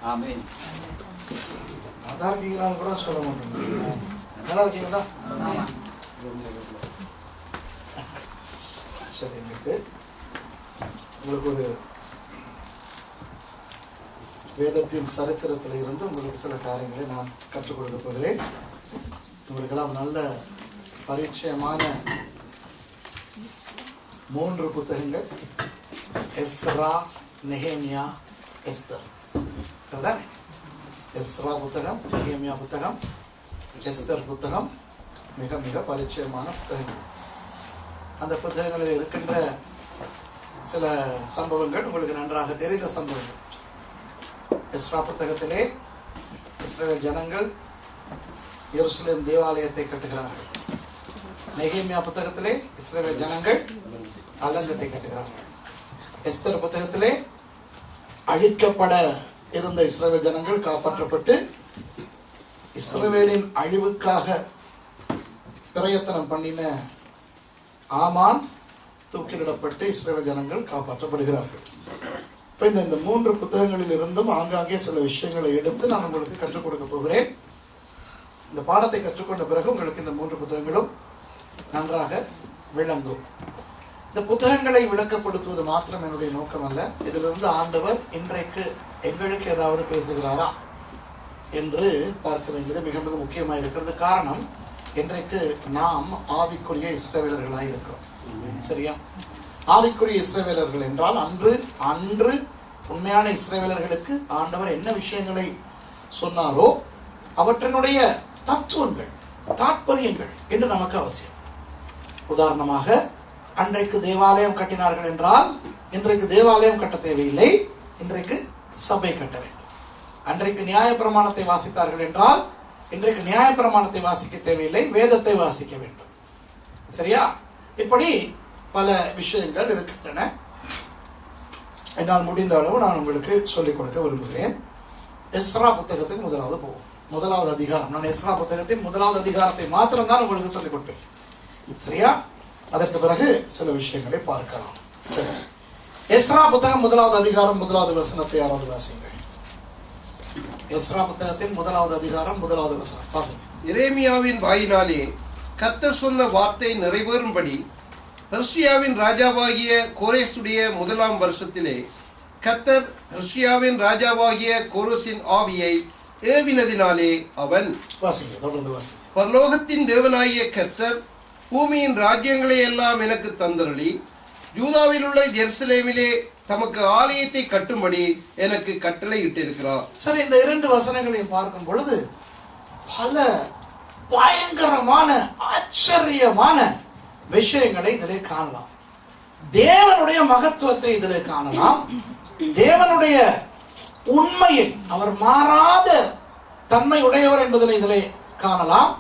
ஆமென். நல்லா இருக்கீங்களான்னு கூட சொல்ல மாட்டீங்க. நல்லா இருக்கீங்களா? சரி, இன்னைக்கு உங்களுக்கு ஒரு வேதத்தின் சரித்திரத்தில் இருந்து உங்களுக்கு சில காரியங்களை நான் கற்றுக் கொடுக்க போகிறேன். உங்களுக்கெல்லாம் நல்ல பரிச்சயமான 3 புத்தகங்கள், எஸ்ரா, நெகேமியா, எஸ்தர். சரிதானே? எஸ்ரா புத்தகம், நெகேமியா புத்தகம், எஸ்தர் புத்தகம் மிக மிக பரிச்சயமான புத்தகங்கள். அந்த புத்தகங்களில் இருக்கின்ற சில சம்பவங்கள் உங்களுக்கு நன்றாக தெரிந்த சம்பவங்கள். எஸ்ரா புத்தகத்திலே இஸ்ரவேல் ஜனங்கள் எருசலேம் தேவாலயத்தை கட்டுகிறார்கள். நெகேமியா புத்தகத்திலே இஸ்ரவேல் ஜனங்கள் அலங்கத்தை கட்டுகிறார்கள். எஸ்தர் புத்தகத்திலே அழிக்கப்பட இருந்த இஸ்ரவேல் ஜனங்கள் காப்பாற்றப்பட்டு இஸ்ரவேலின் அழிவுக்காக பிரயத்தனம் பண்ணின ஆமான் தூக்கிலிடப்பட்டு இஸ்ரவேல் ஜனங்கள் காப்பாற்றப்படுகிறார்கள். இப்ப இந்த 3 புத்தகங்களில் இருந்தும் ஆங்காங்கே சில விஷயங்களை எடுத்து நான் உங்களுக்கு கற்றுக் கொடுக்க போகிறேன். இந்த பாடத்தை கற்றுக்கொண்ட பிறகு உங்களுக்கு இந்த 3 புத்தகங்களும் நன்றாக விளங்கும். இந்த புத்தகங்களை விளக்கப்படுத்துவது மாத்திரம் என்னுடைய நோக்கம் அல்ல. இதிலிருந்து ஆண்டவர் இன்றைக்கு எங்களுக்கு ஏதாவது பேசுகிறாரா என்று பார்க்க வேண்டியது மிக மிக முக்கியமாக இருக்கிறது. காரணம், இன்றைக்கு நாம் ஆவிக்குரிய இஸ்ரவேலர்களாக இருக்கிறோம். சரியா? ஆவிக்குரிய இஸ்ரவேலர்கள் என்றால் அன்று உண்மையான இஸ்ரவேலர்களுக்கு ஆண்டவர் என்ன விஷயங்களை சொன்னாரோ அவற்றினுடைய தத்துவங்கள், தாற்பயங்கள் என்று நமக்கு அவசியம். உதாரணமாக, அன்றைக்கு தேவாலயம் கட்டினார்கள் என்றால் இன்றைக்கு தேவாலயம் கட்ட தேவையில்லை, இன்றைக்கு சபை கட்ட வேண்டும். அன்றைக்கு நியாயப்பிரமாணத்தை வாசித்தார்கள் என்றால் இன்றைக்கு நியாயப்பிரமாணத்தை வாசிக்க தேவையில்லை, வேதத்தை வாசிக்க வேண்டும். சரியா? இப்படி பல விஷயங்கள் இருக்கின்றன. என்னால் முடிந்த அளவு நான் உங்களுக்கு சொல்லிக் கொடுக்க விரும்புகிறேன். எஸ்ரா புத்தகத்துக்கு முதலாவது போவோம். முதலாவது அதிகாரம். நான் எஸ்ரா புத்தகத்தின் முதலாவது அதிகாரத்தை மாத்திரம் தான் உங்களுக்கு சொல்லிக் கொடுப்பேன். சரியா? அதற்கு பிறகு சில விஷயங்களை பார்க்கலாம். சரி, எஸ்ரா புத்தகம் முதலாவது அதிகாரம் முதலாவது வசனத்தை யாராவது வாசிங்கள். எஸ்ரா புத்தகத்தின் முதலாவது அதிகாரம் முதலாவது வசனம் பாருங்க. எரேமியாவின் வாயினாலே கர்த்தர் சொன்ன வார்த்தை நிறைவேறும்படி பெர்சியாவின் ராஜாவாகிய கோரேசுடைய 1ஆம் வருஷத்திலே கர்த்தர் பெர்சியாவின் ராஜாவாகிய கோரேசின் ஆவியை ஏவினதினாலே அவன் பரலோகத்தின் தேவனாகிய கர்த்தர் பூமியின் ராஜ்யங்களை எல்லாம் எனக்கு தந்தருளி யூதாவில் உள்ள எருசலேமிலே தமக்கு ஆலயத்தை கட்டும்படி எனக்கு கட்டளை இட்டிருக்கிறார். சரி, இந்த 2 வசனங்களையும் பார்க்கும் பொழுது பல பயங்கரமான ஆச்சரியமான விஷயங்களை இதிலே காணலாம். தேவனுடைய மகத்துவத்தை இதிலே காணலாம். தேவனுடைய உண்மையை, அவர் மாறாத தன்மை உடையவர் என்பதனை இதிலே காணலாம்.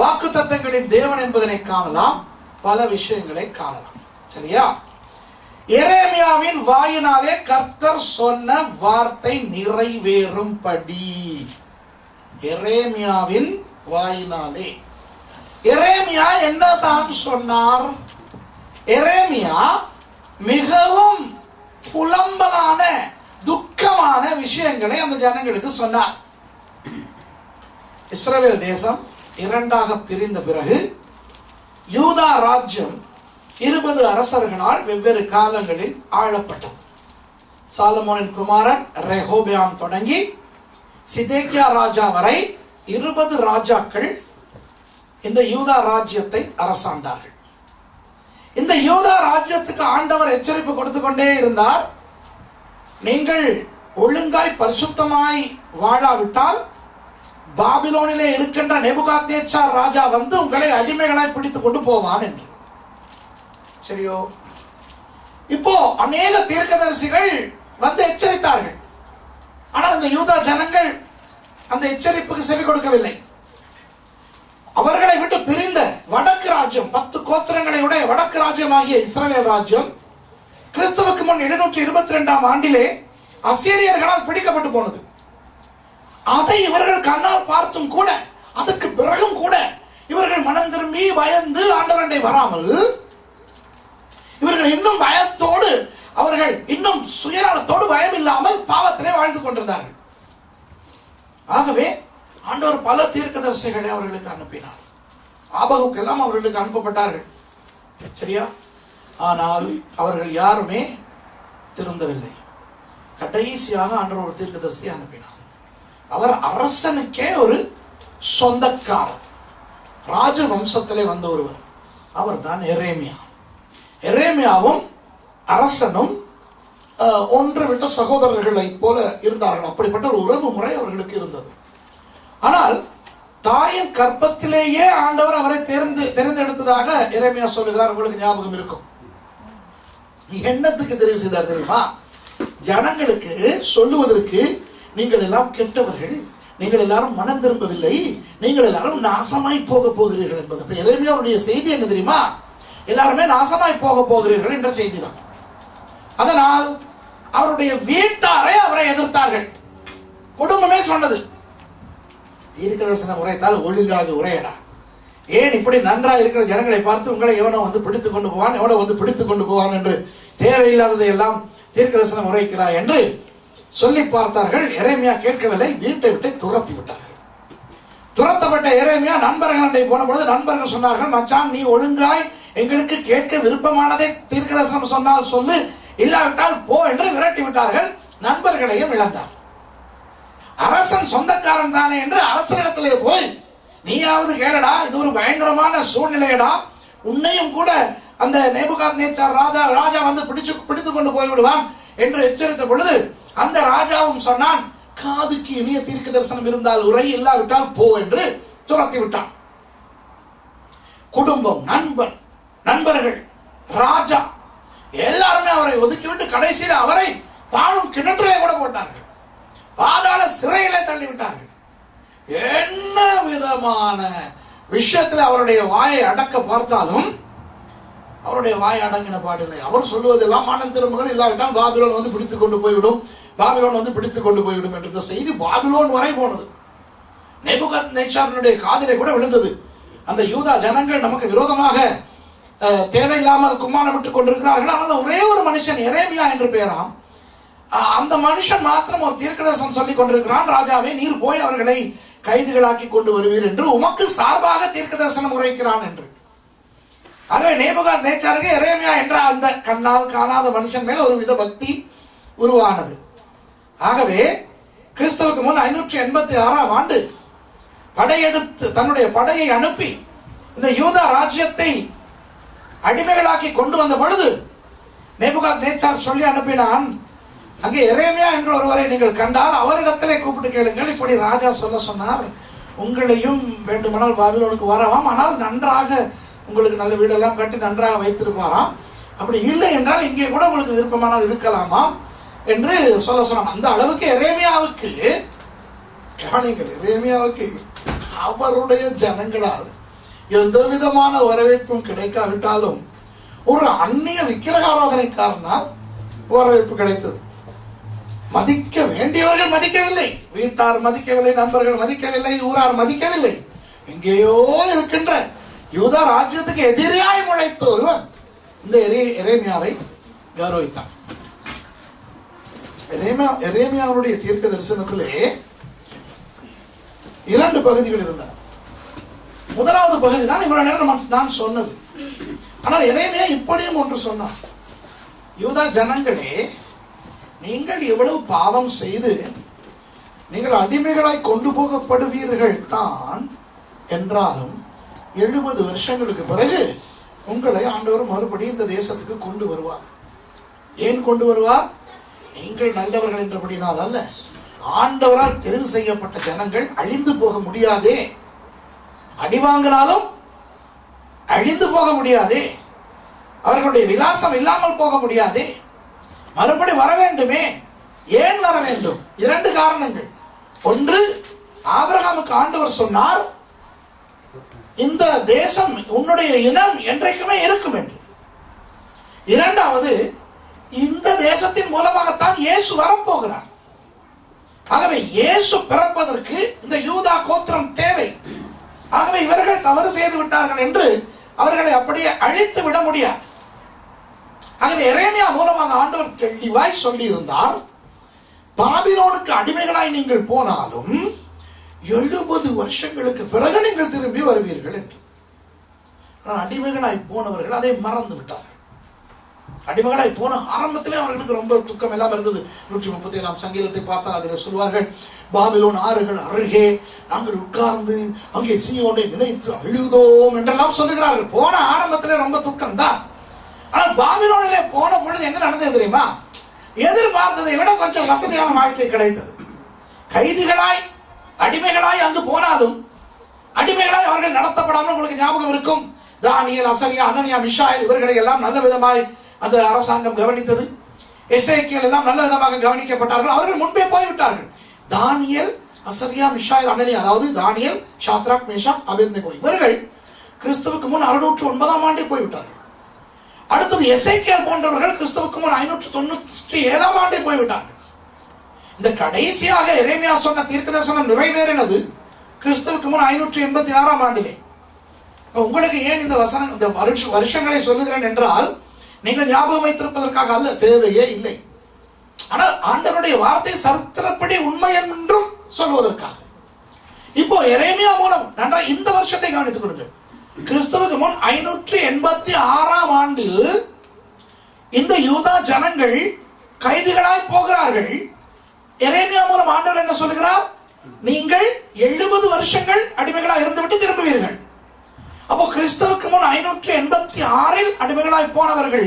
வாக்குத்தத்தங்களின் தேவன் என்பதனை காணலாம். பல விஷயங்களை காணலாம். சரியா? எரேமியாவின் வாயினாலே கர்த்தர் சொன்ன வார்த்தை நிறைவேறும்படி. எரேமியாவின் வாயினாலே எரேமியா என்னதான் சொன்னார்? எரேமியா மிகவும் புலம்பலான துக்கமான விஷயங்களை அந்த ஜனங்களுக்கு சொன்னார். இஸ்ரவேல் தேசம் 2ஆக பிரிந்த பிறகு யூதா ராஜ்யம் 20 அரசர்களால் வெவ்வேறு காலங்களில் ஆளப்பட்டது. சாலமோனின் குமாரன் ரெஹோபியாம் தொடங்கி சிதேக்கியா ராஜா வரை 20 ராஜாக்கள் இந்த யூதா ராஜ்யத்தை அரசாண்டார்கள். இந்த யூதா ராஜ்யத்துக்கு ஆண்டவர் எச்சரிப்பு கொடுத்து கொண்டே இருந்தார். நீங்கள் ஒழுங்காய் பரிசுத்தமாய் வாழாவிட்டால் பாபிலோனிலே இருக்கின்ற நேபுகாத்நேச்சார் ராஜா வந்து உங்களை அடிமைகளாய் பிடித்துக் கொண்டு போவான் என்று. சரியோ? இப்போ அநேக தீர்க்கதரிசிகள் வந்து எச்சரித்தார்கள். ஆனால் இந்த யூதா ஜனங்கள் அந்த எச்சரிப்புக்கு செவி கொடுக்கவில்லை. அவர்களை விட்டு பிரிந்த வடக்கு ராஜ்யம், 10 கோத்திரங்களை உடைய வடக்கு ராஜ்யமாகிய இஸ்ரவேல் ராஜ்யம் கிறிஸ்துவுக்கு முன் 722ஆம் ஆண்டிலே அசீரியர்களால் பிடிக்கப்பட்டு போனது. அதை இவர்கள் கண்ணால் பார்த்தும் கூட, அதுக்கு பிறகும் கூட இவர்கள் மனம் திரும்பி பயந்து ஆண்டவரை வராமல், இவர்கள் இன்னும் பயத்தோடு, அவர்கள் இன்னும் சுயநலத்தோடு பயம் இல்லாமல் பாவத்திலே வாழ்ந்து கொண்டிருந்தார்கள். ஆகவே ஆண்டவர் பல தீர்க்கதரிசிகளை அவர்களுக்கு அனுப்பினார். ஆபகுக்கெல்லாம் அவர்களுக்கு அனுப்பப்பட்டார்கள், சரியா? ஆனால் அவர்கள் யாருமே திருந்தவில்லை. கடைசியாக ஆண்டவர் ஒரு தீர்க்கதரிசி அனுப்பினார். அவர் அரசனுக்கே ஒரு சொந்தக்காரர், ராஜ வம்சத்திலே வந்த ஒருவர். அவர் தான் எரேமியா. எரேமியாவும் அரசனும் ஒன்று விட்ட சகோதரர்களை போல இருந்தார்கள். அப்படிப்பட்ட ஒரு உறவு முறை அவர்களுக்கு இருந்தது. ஆனால் தாயின் கற்பத்திலேயே ஆண்டவர் அவரை தேர்ந்தெடுத்ததாக எரேமியா சொல்லுகிறார். உங்களுக்கு ஞாபகம் இருக்கும். என்னத்துக்கு தெரிவு செய்தார் தெரியுமா? ஜனங்களுக்கு சொல்லுவதற்கு, நீங்கள் எல்லாம் கெட்டவர்கள், நீங்கள் எல்லாரும் மனம் திரும்பவில்லை, நீங்கள் எல்லாரும் நாசமாய் போக போகிறீர்கள் என்பது. இப்ப எரேமியாவுடைய செய்தி என்ன தெரியுமா? எல்லாருமே நாசமாய் போக போகிறீர்கள் என்ற செய்தி தான். அதனால் அவருடைய வீட்டாரை அவரை எதிர்த்தார்கள். குடும்பமே சொன்னது, தீர்க்கதரிசனம் உரைத்தால் ஒழுங்காக உரையடா. ஏன் இப்படி நன்றாக இருக்கிற ஜனங்களை பார்த்து உங்களை எவனோ வந்து பிடித்துக் கொண்டு போவான், எவனோ வந்து பிடித்துக் கொண்டு போவான் என்று தேவையில்லாததை எல்லாம் தீர்க்கதரிசனம் உரைக்கிறாய் என்று சொல்லி பார்த்தார்கள். எரேமியா கேட்கவில்லை, வீட்டை விட்டு துரத்தி விட்டார்கள். துரத்தப்பட்ட எரேமியா நண்பர்களை போன பொழுது நண்பர்கள் சொன்னார்கள், மச்சான் நீ ஒழுங்காய் எங்களுக்கு கேட்க விருப்பமானதை தீர்க்கதரிசனம் சொன்னால் சொல்லு, இல்லாவிட்டால் போ என்று விரட்டி விட்டார்கள். நண்பர்களையும் இழந்தார். அரசன் சொந்தக்காரன் தானே என்று அரசனிடத்திலே போய், நீயாவது கேளடா, இது ஒரு பயங்கரமான சூழ்நிலையடா, உன்னையும் கூட அந்த நேபுகாத்நேச்சார் ராஜா வந்து பிடித்துக் கொண்டு போய்விடுவான் என்று எச்சரித்த பொழுது அந்த ராஜாவும் சொன்னான், காதுக்கு இனிய தீர்க்க தரிசனம் இருந்தால் உரை, இல்லாவிட்டால் போ என்று துரத்தி விட்டான். குடும்பம், நண்பர்கள், ராஜா எல்லாருமே அவரை ஒதுக்கிவிட்டு கடைசியில் அவரை பாழும் கிணற்றிலே கூட போட்டார்கள், பாதாள சிறையிலே தள்ளிவிட்டார்கள். என்ன விதமான விஷயத்தில் அவருடைய வாயை அடக்க பார்த்தாலும் அவருடைய வாயை அடங்கின பாடில்லை. அவர் சொல்லுவதெல்லாம் மனம் திரும்புகள், இல்லாவிட்டால் பாபிலோன் வந்து பிடித்துக் கொண்டு போய்விடும், பாபிலோன் வந்து பிடித்துக் கொண்டு போய்விடும் என்ற செய்தி பாபிலோன் வரை போனது. நேபுகாத்நேச்சாரினுடைய காதிலே கூட விழுந்தது. அந்த யூதா ஜனங்கள் நமக்கு விரோதமாக தேவையில்லாமல் கும்மாளமிட்டுக் கொண்டிருக்கிறார்கள். ஆனால் ஒரே ஒரு மனுஷன், எரேமியா என்று பெயராம், அந்த மனுஷன் மாத்திரம் ஒரு தீர்க்கதரிசனம் சொல்லிக் கொண்டிருக்கிறான், ராஜாவே நீர் போய் அவர்களை கைதுகளாக்கி கொண்டு வருவீர் என்று உமக்கு சார்பாக தீர்க்கதரிசனம் உரைக்கிறான் என்று. ஆகவே நேபுகாத்நேச்சாருக்கு எரேமியா என்ற அந்த கண்ணால் காணாத மனுஷன் மேல் ஒரு வித பக்தி உருவானது. ஆகவே கிறிஸ்துவுக்கு முன் 586ஆம் ஆண்டு படையெடுத்து தன்னுடைய படையை அனுப்பி இந்த யூதா ராஜ்யத்தை அடிமைகளாக்கி கொண்டு வந்த பொழுது நேபுகாத்நேச்சார் சொல்லி அனுப்பினான், அங்கே எரேமியா என்ற ஒருவரை நீங்கள் கண்டால் அவரிடத்திலே கூப்பிட்டு கேளுங்கள், இப்படி ராஜா சொல்ல சொன்னார், உங்களையும் வேண்டுமானால் பாபிலோனுக்கு வரவாம், ஆனால் நன்றாக உங்களுக்கு நல்ல வீடெல்லாம் கட்டி நன்றாக வைத்திருப்பாராம், அப்படி இல்லை என்றால் இங்கே கூட உங்களுக்கு விருப்பமானால் இருக்கலாமா என்று சொல்ல சொன்னான். அந்த அளவுக்கு எரேமியாவுக்கு கவனிங்கள், எரேமியாவுக்கு அவருடைய ஜனங்களால் எந்த விதமான வரவேற்பும் கிடைக்காவிட்டாலும் ஒரு அந்நிய விக்கிரகாராதனைக்காரனால் வரவேற்பு கிடைத்தது. மதிக்க வேண்டியவர்கள் மதிக்கவில்லை, வீட்டார் மதிக்கவில்லை, நண்பர்கள் மதிக்கவில்லை, ஊரார் மதிக்கவில்லை. எங்கேயோ இருக்கின்ற யூதா ராஜ்யத்துக்கு எதிராய் முளைத்த ஒருவர் இந்த எரேமியாவை கௌரவித்தார். எரேமியாவுடைய தீர்க்க தரிசனத்திலே 2 பகுதிகள் இருந்தன. முதலாவது பகுதி தான் இவ்வளவு நேரம் நான் சொன்னது. ஆனால் எரேமியா இப்படியும் ஒன்று சொன்னார், யூதா ஜனங்களே, நீங்கள் எவ்வளவு பாவம் செய்து நீங்கள் அடிமைகளாய் கொண்டு போகப்படுவீர்கள் தான் என்றாலும் 70 வருஷங்களுக்கு பிறகு உங்களை ஆண்டவர் மறுபடியும் இந்த தேசத்துக்கு கொண்டு வருவார். ஏன் கொண்டு வருவார்? நீங்கள் நல்லவர்கள் என்றபடினால் அல்ல, ஆண்டவரால் தெரிவு செய்யப்பட்ட ஜனங்கள் அழிந்து போக முடியாதே, அடி வாங்கினாலும் அழிந்து போக முடியாதே, அவர்களுடைய விலாசம் இல்லாமல் போக முடியாதே, மறுபடி வர வேண்டுமே. ஏன் வர வேண்டும்? 2 காரணங்கள். ஒன்று, ஆபிரகாமுக்கு ஆண்டவர் சொன்னார், இந்த தேசம் உன்னுடைய இனம் என்றைக்குமே இருக்கும் என்று. 2வது, இந்த தேசத்தின் மூலமாகத்தான் இயேசு வரப்போகிறார். ஆகவே இயேசு பிறப்பதற்கு இந்த யூதா கோத்திரம் தேவை. ஆகவே இவர்கள் தவறு செய்து விட்டார்கள் என்று அவர்களை அப்படியே அழித்து விட முடியாது. ஆகவே எரேமியா மூலமாக ஆண்டவர் தெளிவாய் சொல்லி இருந்தார், பாபிலோனுக்கு அடிமைகளாய் நீங்கள் போனாலும் 70 வருஷங்களுக்கு பிறகு நீங்கள் திரும்பி வருவீர்கள் என்று. அடிமைகளாய் போனவர்கள் அதை மறந்து விட்டார்கள். அடிமைகளாய் போன ஆரம்பத்திலே அவர்களுக்கு ரொம்ப துக்கம் எல்லாம் இருந்தது. 137 சங்கீதத்தை பார்த்தால் அதில் சொல்வார்கள், பாபிலோன் ஆறுகள் அருகே நாங்கள் உட்கார்ந்து அங்கே சீயோனை நினைத்து அழுதோம் என்றெல்லாம் சொல்லுகிறார்கள். போன ஆரம்பத்திலே ரொம்ப துக்கம் தான். ஆனால் பாபிலோனிலே போன பொழுது என்ன நடந்தது தெரியுமா? எதிர்பார்த்ததை விட கொஞ்சம் வசதியான வாழ்க்கை கிடைத்தது. கைதிகளாய் அடிமைகளாய் அங்கு போனாலும் அடிமைகளாய் அவர்கள் நடத்தப்படாமல் உங்களுக்கு ஞாபகம் இருக்கும், தானியேல், அசரியா, அனனியா, மிஷாயேல் இவர்களை எல்லாம் நல்ல விதமாய் அந்த அரசாங்கம் கவனித்தது. எசேக்கியேல் எல்லாம் நல்ல விதமாக கவனிக்கப்பட்டார்கள். அவர்கள் முன்பே போய்விட்டார்கள். தானியேல், அசரியா, மிஷாயேல், அனனியா, அதாவது தானியேல், ஷாத்ராக், மேஷாக், அபேத்நேகோ இவர்கள் கிறிஸ்துவுக்கு முன் 609ஆம் ஆண்டே போய்விட்டார்கள். அடுத்தது எசேக்கியேல் போன்றவர்கள் கிறிஸ்துவுக்கு முன் 597ஆம் ஆண்டே போய்விட்டார்கள். இந்த கடைசியாக எரேமியா சொன்ன தீர்க்கதரிசனம் நிறைவேறினது கிறிஸ்துவுக்கு முன் 586ஆம் ஆண்டிலே. உங்களுக்கு ஏன் இந்த வசனம் இந்த வருஷங்களை சொல்லுகிறேன் என்றால், நீங்கள் ஞாபகம் வைத்திருப்பதற்காக அல்ல, தேவையே இல்லை. ஆனால் ஆண்டவருடைய வார்த்தை சரித்திரப்படி உண்மை என்றும் சொல்வதற்காக. இப்போ எரேமியா மூலம் நன்றாக இந்த வருஷத்தை கவனித்துக் கொள்ளுங்கள். கிறிஸ்துவுக்கு முன் 586ஆம் ஆண்டில் இந்த யூதா ஜனங்கள் கைதிகளாய் போகிறார்கள். எரேமியா மூலம் ஆண்டவர் என்ன சொல்லுகிறார்? நீங்கள் 70 வருஷங்கள் அடிமைகளாய் இருந்துவிட்டு திரும்புவீர்கள். அப்போ கிறிஸ்துவுக்கு முன் 586இல் அடிமைகளாய் போனவர்கள்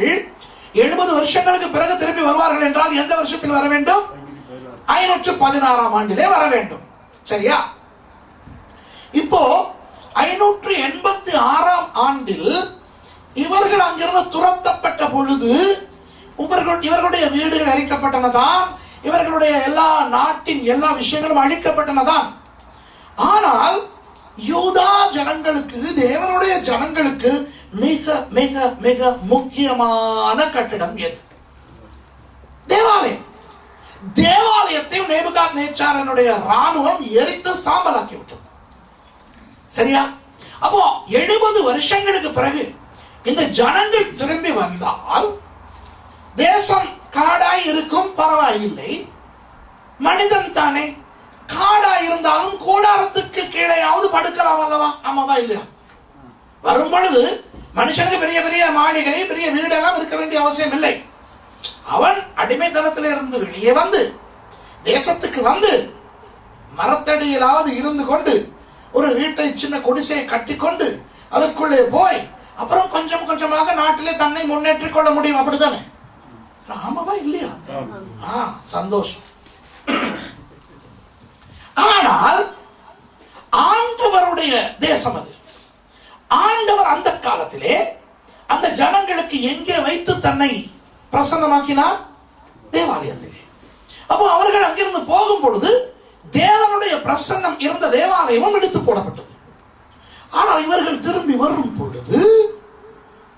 70 வருஷங்களுக்கு பிறகு திரும்பி வருவார்கள் என்றால் எந்த வருஷத்தில் வர வேண்டும்? 516ஆம் ஆண்டிலே வர வேண்டும். சரியா? இப்போ 586ஆம் ஆண்டில் இவர்கள் அங்கிருந்து துரத்தப்பட்ட பொழுது இவர்களுடைய வீடுகள் அழிக்கப்பட்டனதான், இவர்களுடைய எல்லா நாட்டின் எல்லா விஷயங்களும் அழிக்கப்பட்டனதான். ஆனால் யூதா ஜனங்களுக்கு, தேவனுடைய ஜனங்களுக்கு மிக மிக மிக முக்கியமான கட்டிடம் எது? தேவாலயம். தேவாலயத்தை நேபுகாத்நேச்சாரனுடைய ராணுவம் எரித்து சாம்பலாக்கி விட்டது. சரியா? அப்போ 70 வருஷங்களுக்கு பிறகு இந்த ஜனங்கள் திரும்பி வந்தால் தேசம் காடாய் இருக்கும், பரவாயில்லை. மனிதன் தானே, காடாய் இருந்தாலும் கூடாரத்துக்கு கீழேயாவது படுக்கலாம் அல்லவா? ஆமாவா இல்லையா? வரும் பொழுது மனுஷனுக்கு பெரிய பெரிய மாளிகை, பெரிய வீடெல்லாம் இருக்க வேண்டிய அவசியம் இல்லை. அவன் அடிமைத்தனத்தில இருந்து வெளியே வந்து தேசத்துக்கு வந்து மரத்தடியிலாவது இருந்து கொண்டு ஒரு வீட்டை, சின்ன குடிசையை கட்டி கொண்டு அதற்குள்ளே போய் அப்புறம் கொஞ்சம் கொஞ்சமாக நாட்டிலே தன்னை முன்னேற்றிக் கொள்ள முடியும். அப்படித்தானே? ஆமாவா இல்லையா? சந்தோஷம். ஆனால் ஆண்டவருடைய தேசம் அது. ஆண்டவர் அந்த காலத்திலே அந்த ஜனங்களுக்கு எங்கே வைத்து தன்னை பிரசன்னமாக்கினார்? தேவாலயத்திலே. அப்போ அவர்கள் அங்கிருந்து போகும் பொழுது தேவனுடைய பிரசன்னம் இருந்த தேவாலயமும் எடுத்து போடப்பட்டது. ஆனால் இவர்கள் திரும்பி வரும் பொழுது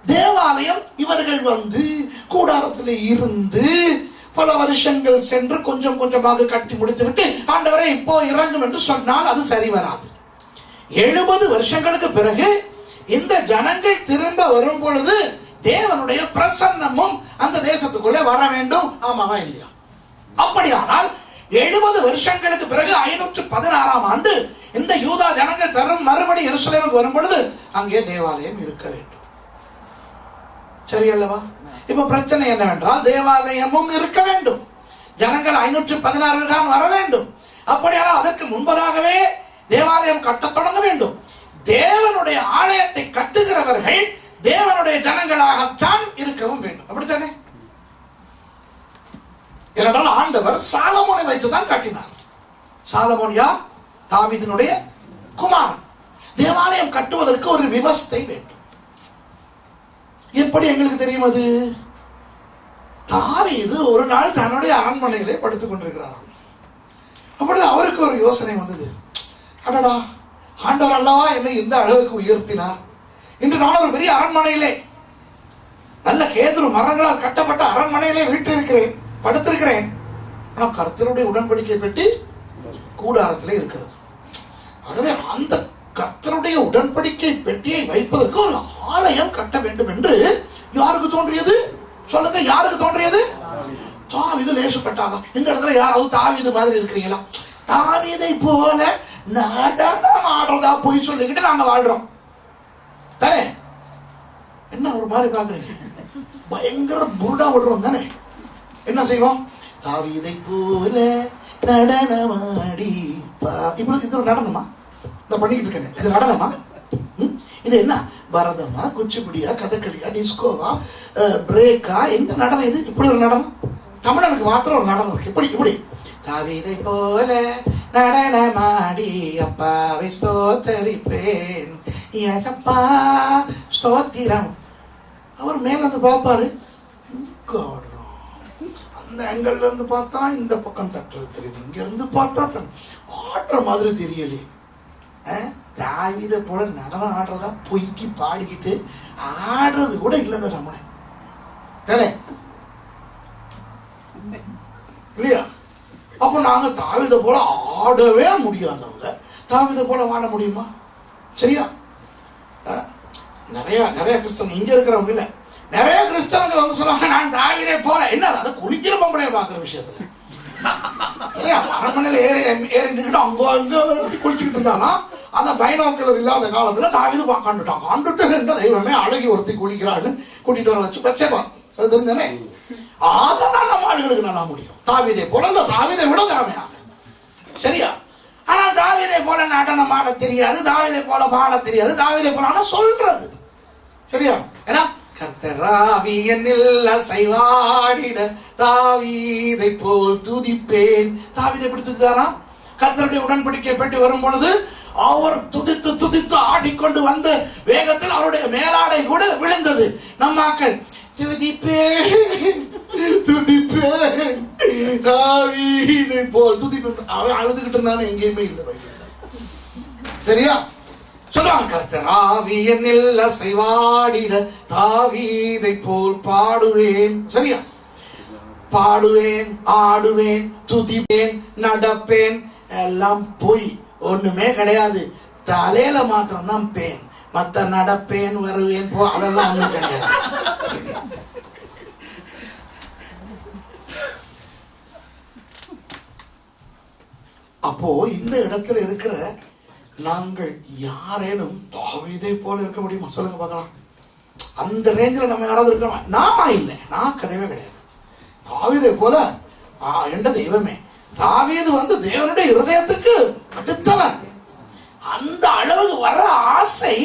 தேவாலயம் இவர்கள் வந்து கூடாரத்திலே இருந்து பல வருஷங்கள் சென்று கொஞ்சம் கொஞ்சமாக கட்டி முடித்து விட்டு ஆண்டவரே இப்போ இறங்கும் என்று சொன்னால் அது சரி வராது. 70 வருஷங்களுக்கு பிறகு இந்த ஜனங்கள் திரும்ப வரும் பொழுது தேவனுடைய பிரசன்னமும் அந்த தேசத்துக்குள்ளே வர வேண்டும். ஆமாவா இல்லையா? அப்படியானால் 70 வருஷங்களுக்கு பிறகு 516ஆம் ஆண்டு இந்த யூதா ஜனங்கள் தரும் மறுபடி எருசலேமுக்கு வரும் பொழுது அங்கே தேவாலயம் இருக்க வேண்டும். சரி அல்லவா? இப்ப பிரச்சனை என்னவென்றால் தேவாலயமும் இருக்க வேண்டும், ஜனங்கள் 516 தான் வர வேண்டும். அப்படியானால் அதற்கு முன்பதாகவே தேவாலயம் கட்டத் தொடங்க வேண்டும். தேவனுடைய ஆலயத்தை கட்டுகிறவர்கள் தேவனுடைய ஜனங்களாகத்தான் இருக்கவும் வேண்டும். அப்படித்தானே? ஏனென்றால் ஆண்டவர் சாலமோனை வைத்துதான் கட்டினார். சாலமோன் யார்? தாவீதினுடைய குமாரன். தேவாலயம் கட்டுவதற்கு ஒரு விவஸ்தை வேண்டும். எப்படி எங்களுக்கு தெரியும் அது? தாவீது ஒரு நாள் தன்னுடைய அரண்மனையிலே படுத்துக் கொண்டிருக்கிறார். அப்பொழுது அவருக்கு ஒரு யோசனை வந்தது. அடடா, ஆண்டவர் அல்லவா என்னை இந்த அளவுக்கு உயர்த்தினார். இன்று நான் ஒரு பெரிய அரண்மனையிலே, நல்ல கேதுரு மரங்களால் கட்டப்பட்ட அரண்மனையிலே வீட்டு இருக்கிறேன், படுத்திருக்கிறேன். ஆனால் கர்த்தருடைய உடன்படிக்கை பெட்டி கூடாரத்திலே இருக்கிறது. ஆகவே அந்த கர்த்தருடைய உடன்படிக்கை பெட்டியை வைப்பதற்கு ஒரு ஆலயம் கட்ட வேண்டும் என்று யாருக்கு தோன்றியது? சொல்லுங்க, யாருக்கு தோன்றியது? தாவீது லேசுப்பட்டாங்க. இந்த இடத்துல யாராவது தாவீது மாதிரி இருக்கிறீங்களா? தாவீதை போல நடனம் ஆடுறதா போய் சொல்லிக்கிட்டு நாங்க வாழ்றோம் தானே. என்ன ஒரு மாதிரி பாக்குறீங்க? பயங்கர புருடா விடுறோம் தானே. என்ன செய்வோம்? தாவீதை போல நடனமாடி இப்படி. இது ஒரு நடனமா? இந்த பண்ணிக்கிட்டு இருக்கேன், இது நடனமா? இது என்ன பரதமா, குச்சிப்புடியா, கதகளியா, டிஸ்கோவா, பிரேக்கா? என்ன நடனம் இது? இப்படி ஒரு நடனம் தமிழனுக்கு மாத்திரம் ஒரு நடனம் இருக்கு. இப்படி இப்படி தாவீதை போல நடனமாடி அப்பாவை ஸ்தோத்தரிப்பேன் அப்பா ஸ்தோத்திரம். அவர் மேல வந்து பார்ப்பாரு, அந்த ஆங்கிள் இருந்து பார்த்தா இந்த பக்கம் தட்டுறது தெரியுது, இங்க இருந்து பார்த்தா ஆடுற மாதிரி தெரியலையே. தாவீதை போல நடனம் ஆடுறதா பொய்க்கு பாடிக்கிட்டு ஆடுறது கூட இல்ல நம்மள இல்லையா? அப்ப நாங்க தாவீதை போல ஆடவே முடியாதவங்க தாவீதை போல வாழ முடியுமா? சரியா? நிறைய நிறைய கிறிஸ்தவங்க இங்க இருக்கிறவங்க இல்ல, நிறைய கிறிஸ்தவங்க வந்து சொல்லுவாங்க நான் தாவீதை போல. என்ன அதை குளிக்கிற பொம்பளைய பாக்குற விஷயத்துல அரண்மனையில ஏறிட்டு அங்க அங்க குளிச்சுக்கிட்டு இருந்தானா அந்த பைனாக்குலர் இல்லாத காலத்துல தாவீது காண்டுட்டான். காண்டுட்டு தெய்வமே அழகி ஒருத்தி குளிக்கிறான்னு கூட்டிட்டு வர வச்சு வச்சேப்பான். அது தெரிஞ்சானே. அதனால நம்ம ஆளுகளுக்கு நல்லா முடியும். தாவீதை போல இந்த தாவீதை விட திறமையாக. சரியா? ஆனால் தாவீதை போல நடனம் ஆட தெரியாது, தாவீதை போல பாட தெரியாது, தாவீதை போல ஆனா சொல்றது. சரியா? ஏன்னா கர்த்தராவியனில் அசைவாடிட தாவீதை போல் துதிப்பேன். தாவீதை எப்படி துதித்தாராம்? கர்த்தருடைய உடன்படிக்கை பெட்டி வரும் பொழுது அவர் துதித்து துதித்து ஆடிக்கொண்டு வந்த வேகத்தில் அவருடைய மேலாடை கூட விழுந்தது. நம்மாக்கள் துதிப்பேன் துதிப்பேன் தாவீதை போல் துதிப்பேன். அவன் அழுதுகிட்டு இருந்தாலும் எங்கேயுமே இல்லை. சரியா? சொல்லுவாங்க கர்த்தராவியனில் அசைவாடிட தாவீதை போல் பாடுவேன். சரியா? பாடுவேன், ஆடுவேன், துதிப்பேன், நடப்பேன் எல்லாம் பொய், ஒண்ணுமே கிடையாது. தலையில மாத்திரம் தான் பேன், மத்த நடப்பேன் வருவேன் போ அதெல்லாம் ஒண்ணும் கிடையாது. அப்போ இந்த இடத்துல இருக்கிற நாங்கள் யாரேனும் தாவீதை போல இருக்க முடியுமா? சொல்லுங்க பார்க்கலாம். அந்த ரேஞ்சில் நம்ம யாராவது இருக்கோம்? நானா இல்லை, நான் கிடையவே கிடையாது. தாவீதை போல என்ற தெய்வமே. தாவீது வந்து தேவனுடைய இருதயத்துக்கு அடுத்தவன். அந்த அளவுக்கு வர ஆசை.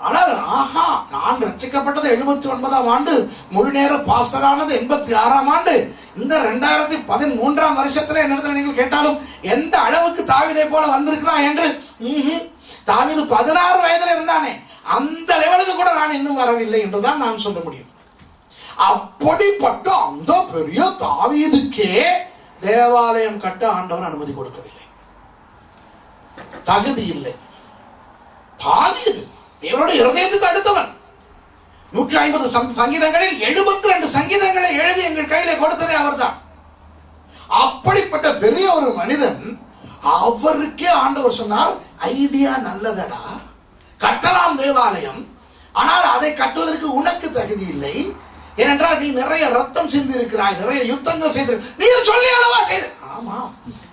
ஆனால் ஆஹா, நான் ரட்சிக்கப்பட்டது 79ஆம் ஆண்டு, முழு நேர பாஸ்டரானது 86ஆம் ஆண்டு. இந்த 2013ஆம் வருஷத்துல என்னிடத்துல நீங்கள் கேட்டாலும் எந்த அளவுக்கு தாவீதை போல வந்திருக்கிறான் என்று, தாவீது 16 வயதுல இருந்தானே அந்த லெவலுக்கு கூட நான் இன்னும் வரவில்லை என்றுதான் நான் சொல்ல முடியும். அப்படிப்பட்ட அந்த பெரிய தாவீதுக்கே தேவாலயம் கட்ட ஆண்டவர் அனுமதி கொடுக்கவில்லை, தகுதி இல்லை. தாவீது தேவனுடைய இருதயத்துக்கு அடுத்தவன். 150 சங்கீதங்களில் 72 சங்கீதங்களை எழுதி எங்கள் கையில கொடுத்ததே அவர்தான். அப்படிப்பட்ட பெரிய ஒரு மனிதன், அவருக்கே ஆண்டவர் சொன்னார் ஐடியா நல்லதடா, கட்டலாம் தேவாலயம், ஆனால் அதை கட்டுவதற்கு உனக்கு தகுதி இல்லை. ஏனென்றால் நீ நிறைய ரத்தம் சிந்தி இருக்கிறாய், நிறைய யுத்தங்கள் செய்திருக்க, நீ சொல்லி அளவா செய்த. ஆமா,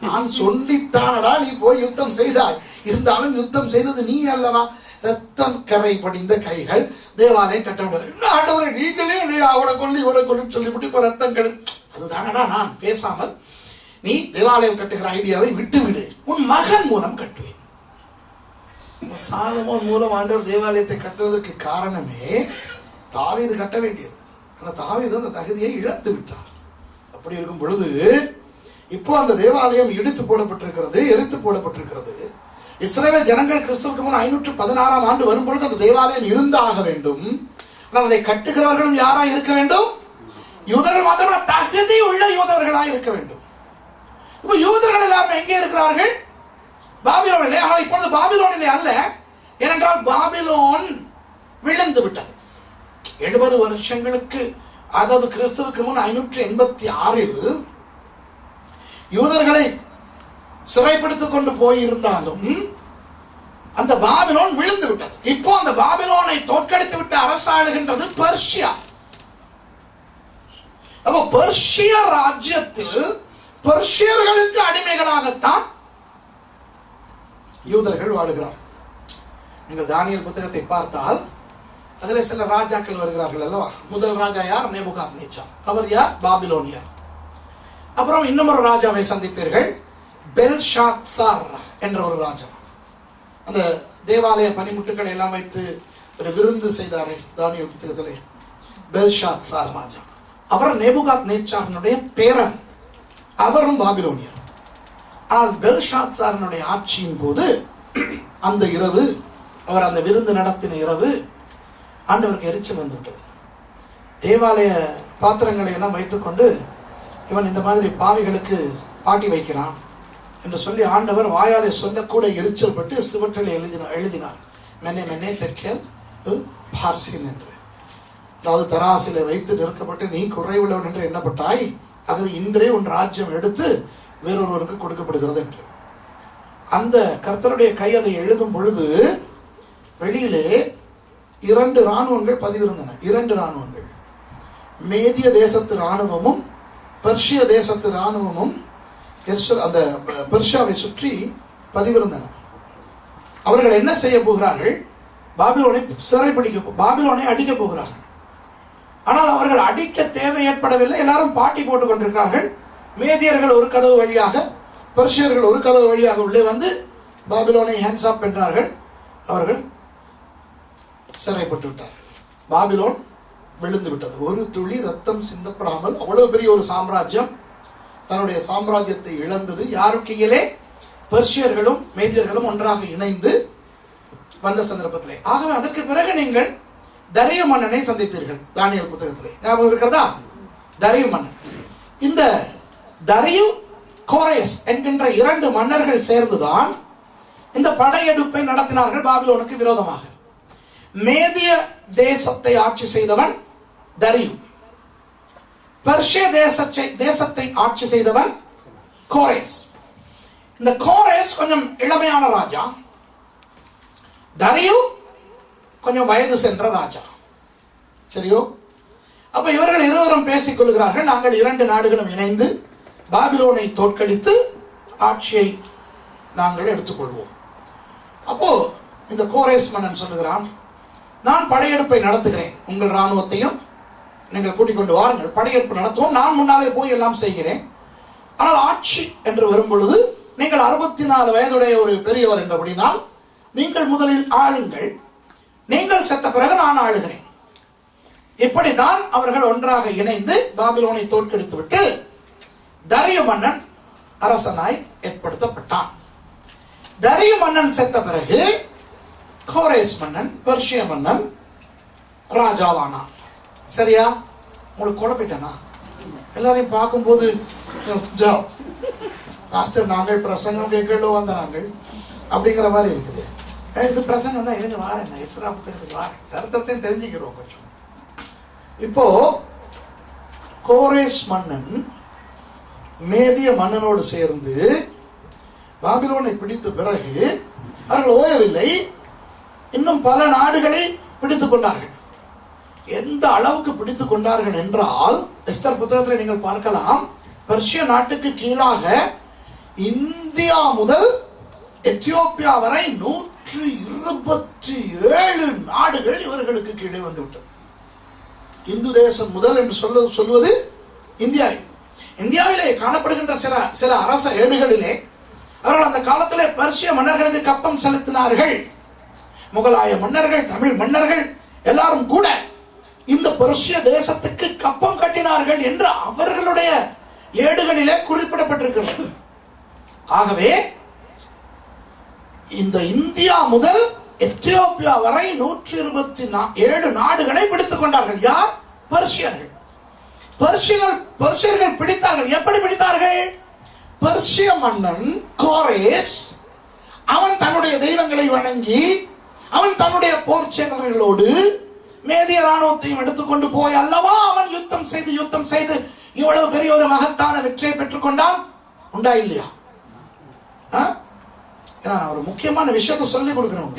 நான் சொல்லித்தானடா நீ போய் யுத்தம் செய்தாய். இருந்தாலும் யுத்தம் செய்தது நீ அல்லவா? ரத்தம் கரை படிந்த கைகள் தேவாலயம் கட்ட முடியாது. ஆண்டவரை நீங்களே அவனை கொல்லி இவனை கொல்லி சொல்லிவிட்டு இப்ப ரத்தம் கெடு. அதுதானடா நான் பேசாமல் நீ தேவாலயம் கட்டுகிற ஐடியாவை விட்டுவிடு, உன் மகன் மூலம் கட்டுவேன். சாலமோன் மூலம் ஆண்டவர் தேவாலயத்தை கட்டுவதற்கு காரணமே தாவீது கட்ட வேண்டியது. ஆனா தாவீது அந்த தகுதியை இழந்து விட்டார். அப்படி இருக்கும் பொழுது இப்போ அந்த தேவாலயம் இடித்து போடப்பட்டிருக்கிறது, எரித்து போடப்பட்டிருக்கிறது. இஸ்ரவேல் ஜனங்கள் கிறிஸ்துவுக்கு முன் 516ஆம் ஆண்டு வரும்பொழுது அந்த தேவாலயம் இருந்தாக வேண்டும். ஆனால் அதை கட்டுகிறவர்களும் யாரா இருக்க வேண்டும்? யூதர்கள் மாத்திரமே, தகுதி உள்ள யூதர்களாக இருக்க வேண்டும். இப்ப யூதர்கள் எல்லாரும் எங்கே இருக்கிறார்கள்? பாபிலோனிலே. ஆனால் இப்பொழுது பாபிலோனிலே அல்ல. ஏனென்றால் பாபிலோன் விழுந்து விட்டது. 70 வருஷங்களுக்கு, அதாவது கிறிஸ்துவுக்கு முன் 586 யூதர்களை சிறைப்படுத்திக் கொண்டு போயிருந்தாலும் அந்த பாபிலோன் விழுந்து விட்டது. இப்போ அந்த பாபிலோனை தோற்கடித்து விட்டு அரசாடுகின்றது பெர்ஷியா. அப்போ பெர்ஷிய ராஜ்யத்தில் பெர்ஷியர்களுக்கு அடிமைகளாகத்தான் யூதர்கள் வாழுகிறார். நீங்கள் தானியேல் புத்தகத்தை பார்த்தால் அதில் சில ராஜாக்கள் வருகிறார்கள் அல்லவா. முதல் ராஜா யார்? நேபுகாத்நேச்சார். அவர் யார்? பாபிலோனியர். அப்புறம் இன்னும் ஒரு ராஜாவை சந்திப்பீர்கள், பெல்ஷாத்சார் என்ற ஒரு ராஜா. அந்த தேவாலய பனிமுட்டுக்களை எல்லாம் வைத்து ஒரு விருந்து செய்தாரே தானியேல் புத்தகத்திலே, பெல்ஷாத்சார் ராஜா. அவர் நேபுகாத்நேச்சாரினுடைய பேரன், அவரும் பாபிலோனியர். ஆனால் பெல்ஷாத்சாரினுடைய ஆட்சியின் போது அந்த இரவு, அவர் அந்த விருந்து நடத்தின இரவு, ஆண்டவருக்கு எரிச்சல் வந்துவிட்டது. தேவாலய பாத்திரங்களை எல்லாம் வைத்துக்கொண்டு இவன் இந்த மாதிரி பாவிகளுக்கு பாட்டி வைக்கிறான் என்று சொல்லி ஆண்டவர் வாயாலே சொல்லக்கூட எரிச்சல் பட்டு சுவற்றில் எழுதினார், மென்னே மென்னே தெற்கேல் பார்சின் என்று. அதாவது தராசில வைத்து நிறுக்கப்பட்டு நீ குறைவுள்ளவன் என்று எண்ணப்பட்டாய், ஆகவே இன்றே உன் ராஜ்யம் எடுத்து வேறொருவருக்கு கொடுக்கப்படுகிறது என்று. அந்த கர்த்தருடைய கை அதை எழுதும் பொழுது வெளியிலே 2 இராணுவங்கள் பதிவிருந்தன. 2 இராணுவங்கள், மேதிய தேசத்து இராணுவமும் பெர்ஷிய தேசத்து இராணுவமும் அந்த பெர்ஷியாவை சுற்றி பதிவிருந்தன. அவர்கள் என்ன செய்ய போகிறார்கள்? பாபிலோனை சிறைப்பிடிக்க, பாபிலோனை அடிக்க போகிறார்கள். ஆனால் அவர்கள் அடிக்க தேவை ஏற்படவில்லை. எல்லாரும் பாட்டி போட்டுக் கொண்டிருக்கிறார்கள். மேதியர்கள் ஒரு கதவு வழியாக, பெர்ஷியர்கள் ஒரு கதவு வழியாக உள்ளே வந்து பாபிலோனை ஹேண்ட்ஸ் அப் என்றார்கள். அவர்கள் சிறைப்பட்டு விட்டார்கள். பாபிலோன் விழுந்து விட்டது. ஒரு துளி ரத்தம் சிந்தப்படாமல் அவ்வளவு பெரிய ஒரு சாம்ராஜ்யம் தன்னுடைய சாம்ராஜ்யத்தை இழந்தது. யார் கையிலே? பெர்ஷியர்களும் மேதியர்களும் ஒன்றாக இணைந்து வந்த சந்தர்ப்பத்திலே. ஆகவே அதற்கு பிறகு நீங்கள் தரிய மன்னனை சந்திப்பீர்கள் தானியேல் புத்தகத்திலே. ஞாபகம் இருக்கிறதா? தரிய மன்னன். இந்த தரியு கோரேஸ் என்கின்ற 2 மன்னர்கள் சேர்ந்துதான் இந்த படையெடுப்பை நடத்தினார்கள் பாபிலோனுக்கு விரோதமாக. மேதிய தேசத்தை ஆட்சி செய்தவன் தரியு, பெர்ஷிய தேசத்தை ஆட்சி செய்தவன் கோரேஸ். இந்த கோரேஸ் கொஞ்சம் இளமையான ராஜா, தரியு கொஞ்சம் வயது சென்ற ராஜா. சரியோ? அப்ப இவர்கள் இருவரும் பேசிக் கொள்கிறார்கள், நாங்கள் 2 நாடுகளும் இணைந்து பாபிலோனை தோற்கடித்து ஆட்சியை நாங்கள் எடுத்துக்கொள்வோம். அப்போ இந்த கோரேஸ் மன்னன் சொல்லுகிறான், நான் படையெடுப்பை நடத்துகிறேன், உங்கள் ராணுவத்தையும் நீங்கள் கூட்டிக் கொண்டு வாருங்கள், படையெடுப்பு நடத்துவோம், நான் முன்னாலே போய் எல்லாம் செய்கிறேன். ஆனால் ஆட்சி என்று வரும் பொழுது நீங்கள் 64 வயதுடைய ஒரு பெரியவர் என்றபடினால் நீங்கள் முதலில் ஆளுங்கள், நீங்கள் செத்த பிறகு நான் ஆளுகிறேன். இப்படித்தான் அவர்கள் ஒன்றாக இணைந்து பாபிலோனை தோற்கடித்து விட்டு தரிய மன்னன் அரசனாய் ஏற்படுத்தப்பட்டான். தரிய மன்னன் செத்த பிறகு கோரேஸ் மன்னன், பெர்ஷிய மன்னன் ராஜாவானான். சரியா? உங்களுக்கு குழப்பிட்டனா? எல்லாரையும் பார்க்கும்போது நாங்கள் பிரசங்கம் கேட்கல வந்த நாங்கள் அப்படிங்கிற மாதிரி இருக்குது. இது பிரசங்கம் தான், இருங்க வாரேன், எஸ்ரா புத்தகத்துக்கு வாரேன், சரித்திரத்தையும் தெரிஞ்சுக்கிறோம் கொஞ்சம். இப்போ கோரேஸ் மன்னன் மேதிய மன்னனோடு சேர்ந்து பாபிலோனை பிடித்த பிறகு அவர்கள் ஓயவில்லை, இன்னும் பல நாடுகளை பிடித்துக் கொண்டார்கள். எந்த அளவுக்கு பிடித்துக் கொண்டார்கள் என்றால், எஸ்தர் புத்தகத்தில் நீங்கள் பார்க்கலாம், பெர்ஷிய நாட்டுக்கு கீழாக இந்தியா முதல் எத்தியோப்பியா வரை 127 நாடுகள் இவர்களுக்கு கீழே வந்துவிட்டது. இந்து தேசம் முதல் என்று சொல்வது இந்தியாவிலே காணப்படுகின்ற சில அரச ஏடுகளிலே அவர்கள் அந்த காலத்திலே பெர்ஷிய மன்னர்களுக்கு கப்பம் செலுத்தினார்கள். முகலாய மன்னர்கள், தமிழ் மன்னர்கள் எல்லாரும் கூட இந்த பெர்ஷிய தேசத்துக்கு கப்பம் கட்டினார்கள் என்று அவர்களுடைய ஏடுகளிலே குறிப்பிடப்பட்டிருக்கிறது. ஆகவே இந்த இந்தியா முதல் எத்தியோப்பியா வரை 127 நாடுகளை பிடித்துக் கொண்டார்கள். யார்? பெர்ஷியர்கள். பெர்ஷியர்கள் பிடித்தார்கள். எப்படி பிடித்தார்கள்? பெர்ஷிய மன்னன் கோரேஸ் அவன் தன்னுடைய தெய்வங்களை வணங்கி அவன் தன்னுடைய போர் சேவகர்களோடு மேதிய ராணுவத்தையும் எடுத்துக்கொண்டு போய் அல்லவா அவன் யுத்தம் செய்து இவ்வளவு பெரிய ஒரு மகத்தான வெற்றியை பெற்றுக் கொண்டான். உண்டா இல்லையா? நான் ஒரு முக்கியமான விஷயத்தை சொல்லிக் கொடுக்கிறேன்,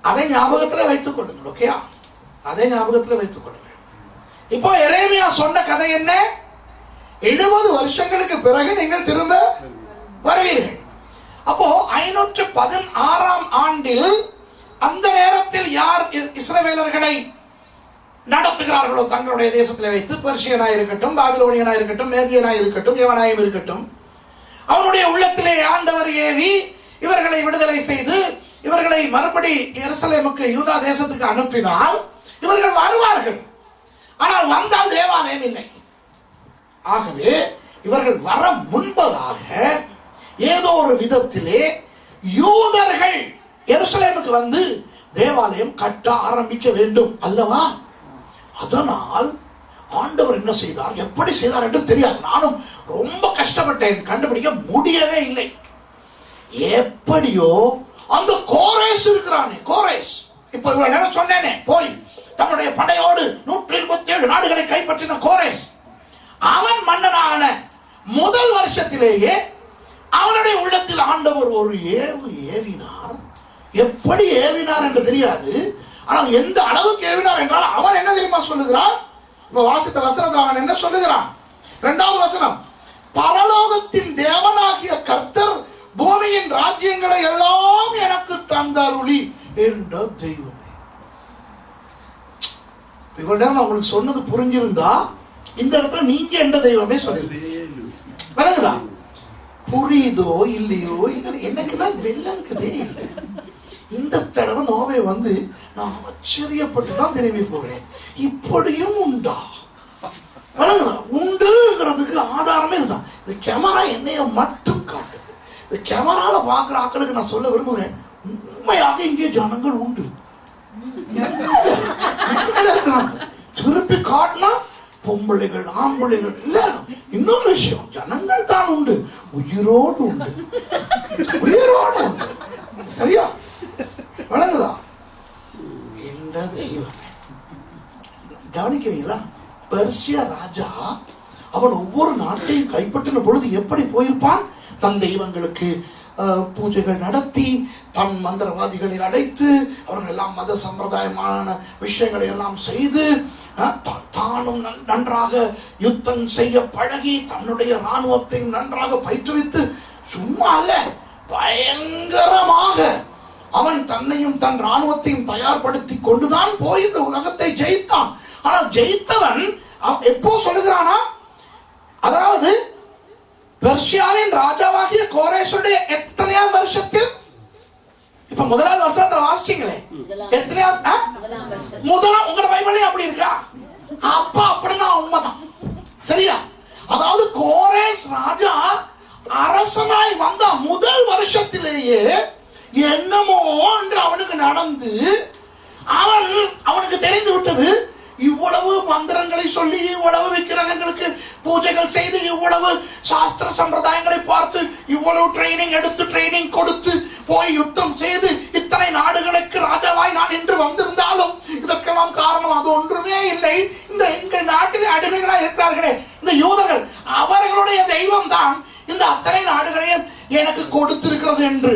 அதை ஞாபகத்தில் வைத்துக் கொள்ளுங்கள். ஓகேயா? அதை ஞாபகத்தில் வைத்துக் கொள்ளுங்கள். இப்போ எரேமியா சொன்ன கதை என்ன? 70 வருஷங்களுக்கு பிறகு நீங்கள் திரும்ப வருவீர்கள். அப்போ 516 ஆண்டில் அந்த நேரத்தில் யார் இஸ்ரவேலர்களை நடத்துகிறார்களோ தங்களுடைய தேசத்தில் வைத்து, பெர்சியனாய் இருக்கட்டும், பாபிலோனியனாய் இருக்கட்டும், மேதியனாய் இருக்கட்டும், யவனாயும் இருக்கட்டும், அவனுடைய உள்ளத்திலே ஆண்டவர் ஏவி இவர்களை விடுதலை செய்து இவர்களை மறுபடி எருசலேமுக்கு யூதா தேசத்துக்கு அனுப்பினால் இவர்கள் வருவார்கள். ஆனால் வந்தால் தேவாலயம் இல்லை. ஆகவே இவர்கள் வர முன்பதாக ஏதோ ஒரு விதத்திலே யூதர்கள் எருசலேமுக்கு வந்து தேவாலயம் கட்ட ஆரம்பிக்க வேண்டும் அல்லவா? அதனால் ஆண்டவர் என்ன செய்தார், எப்படி செய்தார் என்று தெரியாது. நானும் ரொம்ப கஷ்டப்பட்டேன், கண்டுபிடிக்க முடியவே இல்லை. எப்படியோ அந்த கோரேஸ் இருக்கிறானே, கோரேஸ், இப்ப இவ்வளவு நேரம் சொன்னேனே, போய் தன்னுடைய படையோடு 127 நாடுகளை கைப்பற்றின கோரேஸ், அவன் மன்னனான முதல் வருஷத்திலேயே அவனுடைய உள்ளத்தில் ஆண்டவர் ஒரு ஏவினார். எப்படி ஏவினார் என்று தெரியாது. ஆனால் எந்த அளவுக்கு ஏவினார் என்றால் அவன் என்ன தெரியுமா சொல்லுகிறான்? இப்ப வாசித்த வசனத்தில் அவன் என்ன சொல்லுகிறான்? 2வது வசனம், பரலோகத்தின் தேவனாகிய கர்த்தர் பூமியின் ராஜ்யங்களை எல்லாம் எனக்கு தந்தருளி என்ற தெய்வம். இவ்வளவு நேரம் உங்களுக்கு சொன்னது புரிஞ்சிருந்தா இந்த இடத்துல நீங்க எந்த தெய்வமே சொல்லிருக்கீங்க. புரியுதோ இல்லையோ எனக்குன்னா வெள்ளங்குதே இல்லை. இந்த தடவை நோவே வந்து நான் ஆச்சரியப்பட்டு தான் திரும்பி போகிறேன். இப்படியும் உண்டா? உண்டுங்கிறதுக்கு ஆதாரமே இதுதான். இந்த கேமரா என்னைய மட்டும் காட்டுது. இந்த கேமரால பாக்குற ஆட்களுக்கு நான் சொல்ல விரும்புகிறேன், உண்மையாக இங்கே ஜனங்கள் உண்டு. திருப்பி காட்டினா பொம்பளைகள் ஆம்பளைகள் இல்ல. இன்னொரு விஷயம், ஜனங்கள் தான் உண்டு, உயிரோடு உண்டு, உயிரோடு உண்டு. சரியா வழங்குதா? இந்த தெய்வம் கவனிக்கிறீங்களா? பெர்சிய ராஜா அவன் ஒவ்வொரு நாட்டையும் கைப்பற்றின பொழுது எப்படி போயிருப்பான்? தன் தெய்வங்களுக்கு பூஜைகள் நடத்தி, தன் மந்திரவாதிகளை அழைத்து, அவர்கள் எல்லாம் மத சம்பிரதாயமான விஷயங்களை எல்லாம் செய்து, தானும் நன்றாக யுத்தம் செய்ய பழகி, தன்னுடைய ராணுவத்தை நன்றாக பயிற்றுவித்து, சும்மா அல்ல, பயங்கரமாக அவன் தன்னையும் தன் ராணுவத்தையும் தயார்படுத்தி கொண்டுதான் போய் இந்த உலகத்தை ஜெயித்தான். ஆனால் ஜெயித்தவன் எப்போ சொல்லுகிறானா? அதாவது பெர்சியாவின் ராஜாவாகிய கோரேஷுடைய எத்தனையாம் வருஷத்தில்? இப்ப 1வது வசனத்தை வாசிச்சீங்களே, எத்தனையாவது? முதலாம். உங்களோட பைபிளே அப்படி இருக்கா? அப்ப அப்படின்னா உண்மைதான். சரியா? அதாவது கோரேஸ் ராஜா அரசனாய் வந்த முதல் வருஷத்திலேயே என்னமோ என்று அவனுக்கு நடந்து, அவனுக்கு தெரிந்து விட்டது, இவ்வளவு மந்திரங்களை சொல்லி, இவ்வளவு விக்கிரகங்களுக்கு பூஜைகள் செய்து, இவ்வளவு சாஸ்திர சம்பிரதாயங்களை பார்த்து, இவ்வளவு ட்ரைனிங் கொடுத்து போய் யுத்தம் செய்து இத்தனை நாடுகளுக்கு ராஜாவாய் நான் என்று வந்திருந்தாலும் இதற்கெல்லாம் காரணம் அது ஒன்றுமே இல்லை. இந்த எங்கள் நாட்டில் அடிமைகளாக இருக்கிறார்களே இந்த யூதர்கள், அவர்களுடைய தெய்வம் தான் இந்த அத்தனை நாடுகளையும் எனக்கு கொடுத்திருக்கிறது என்று.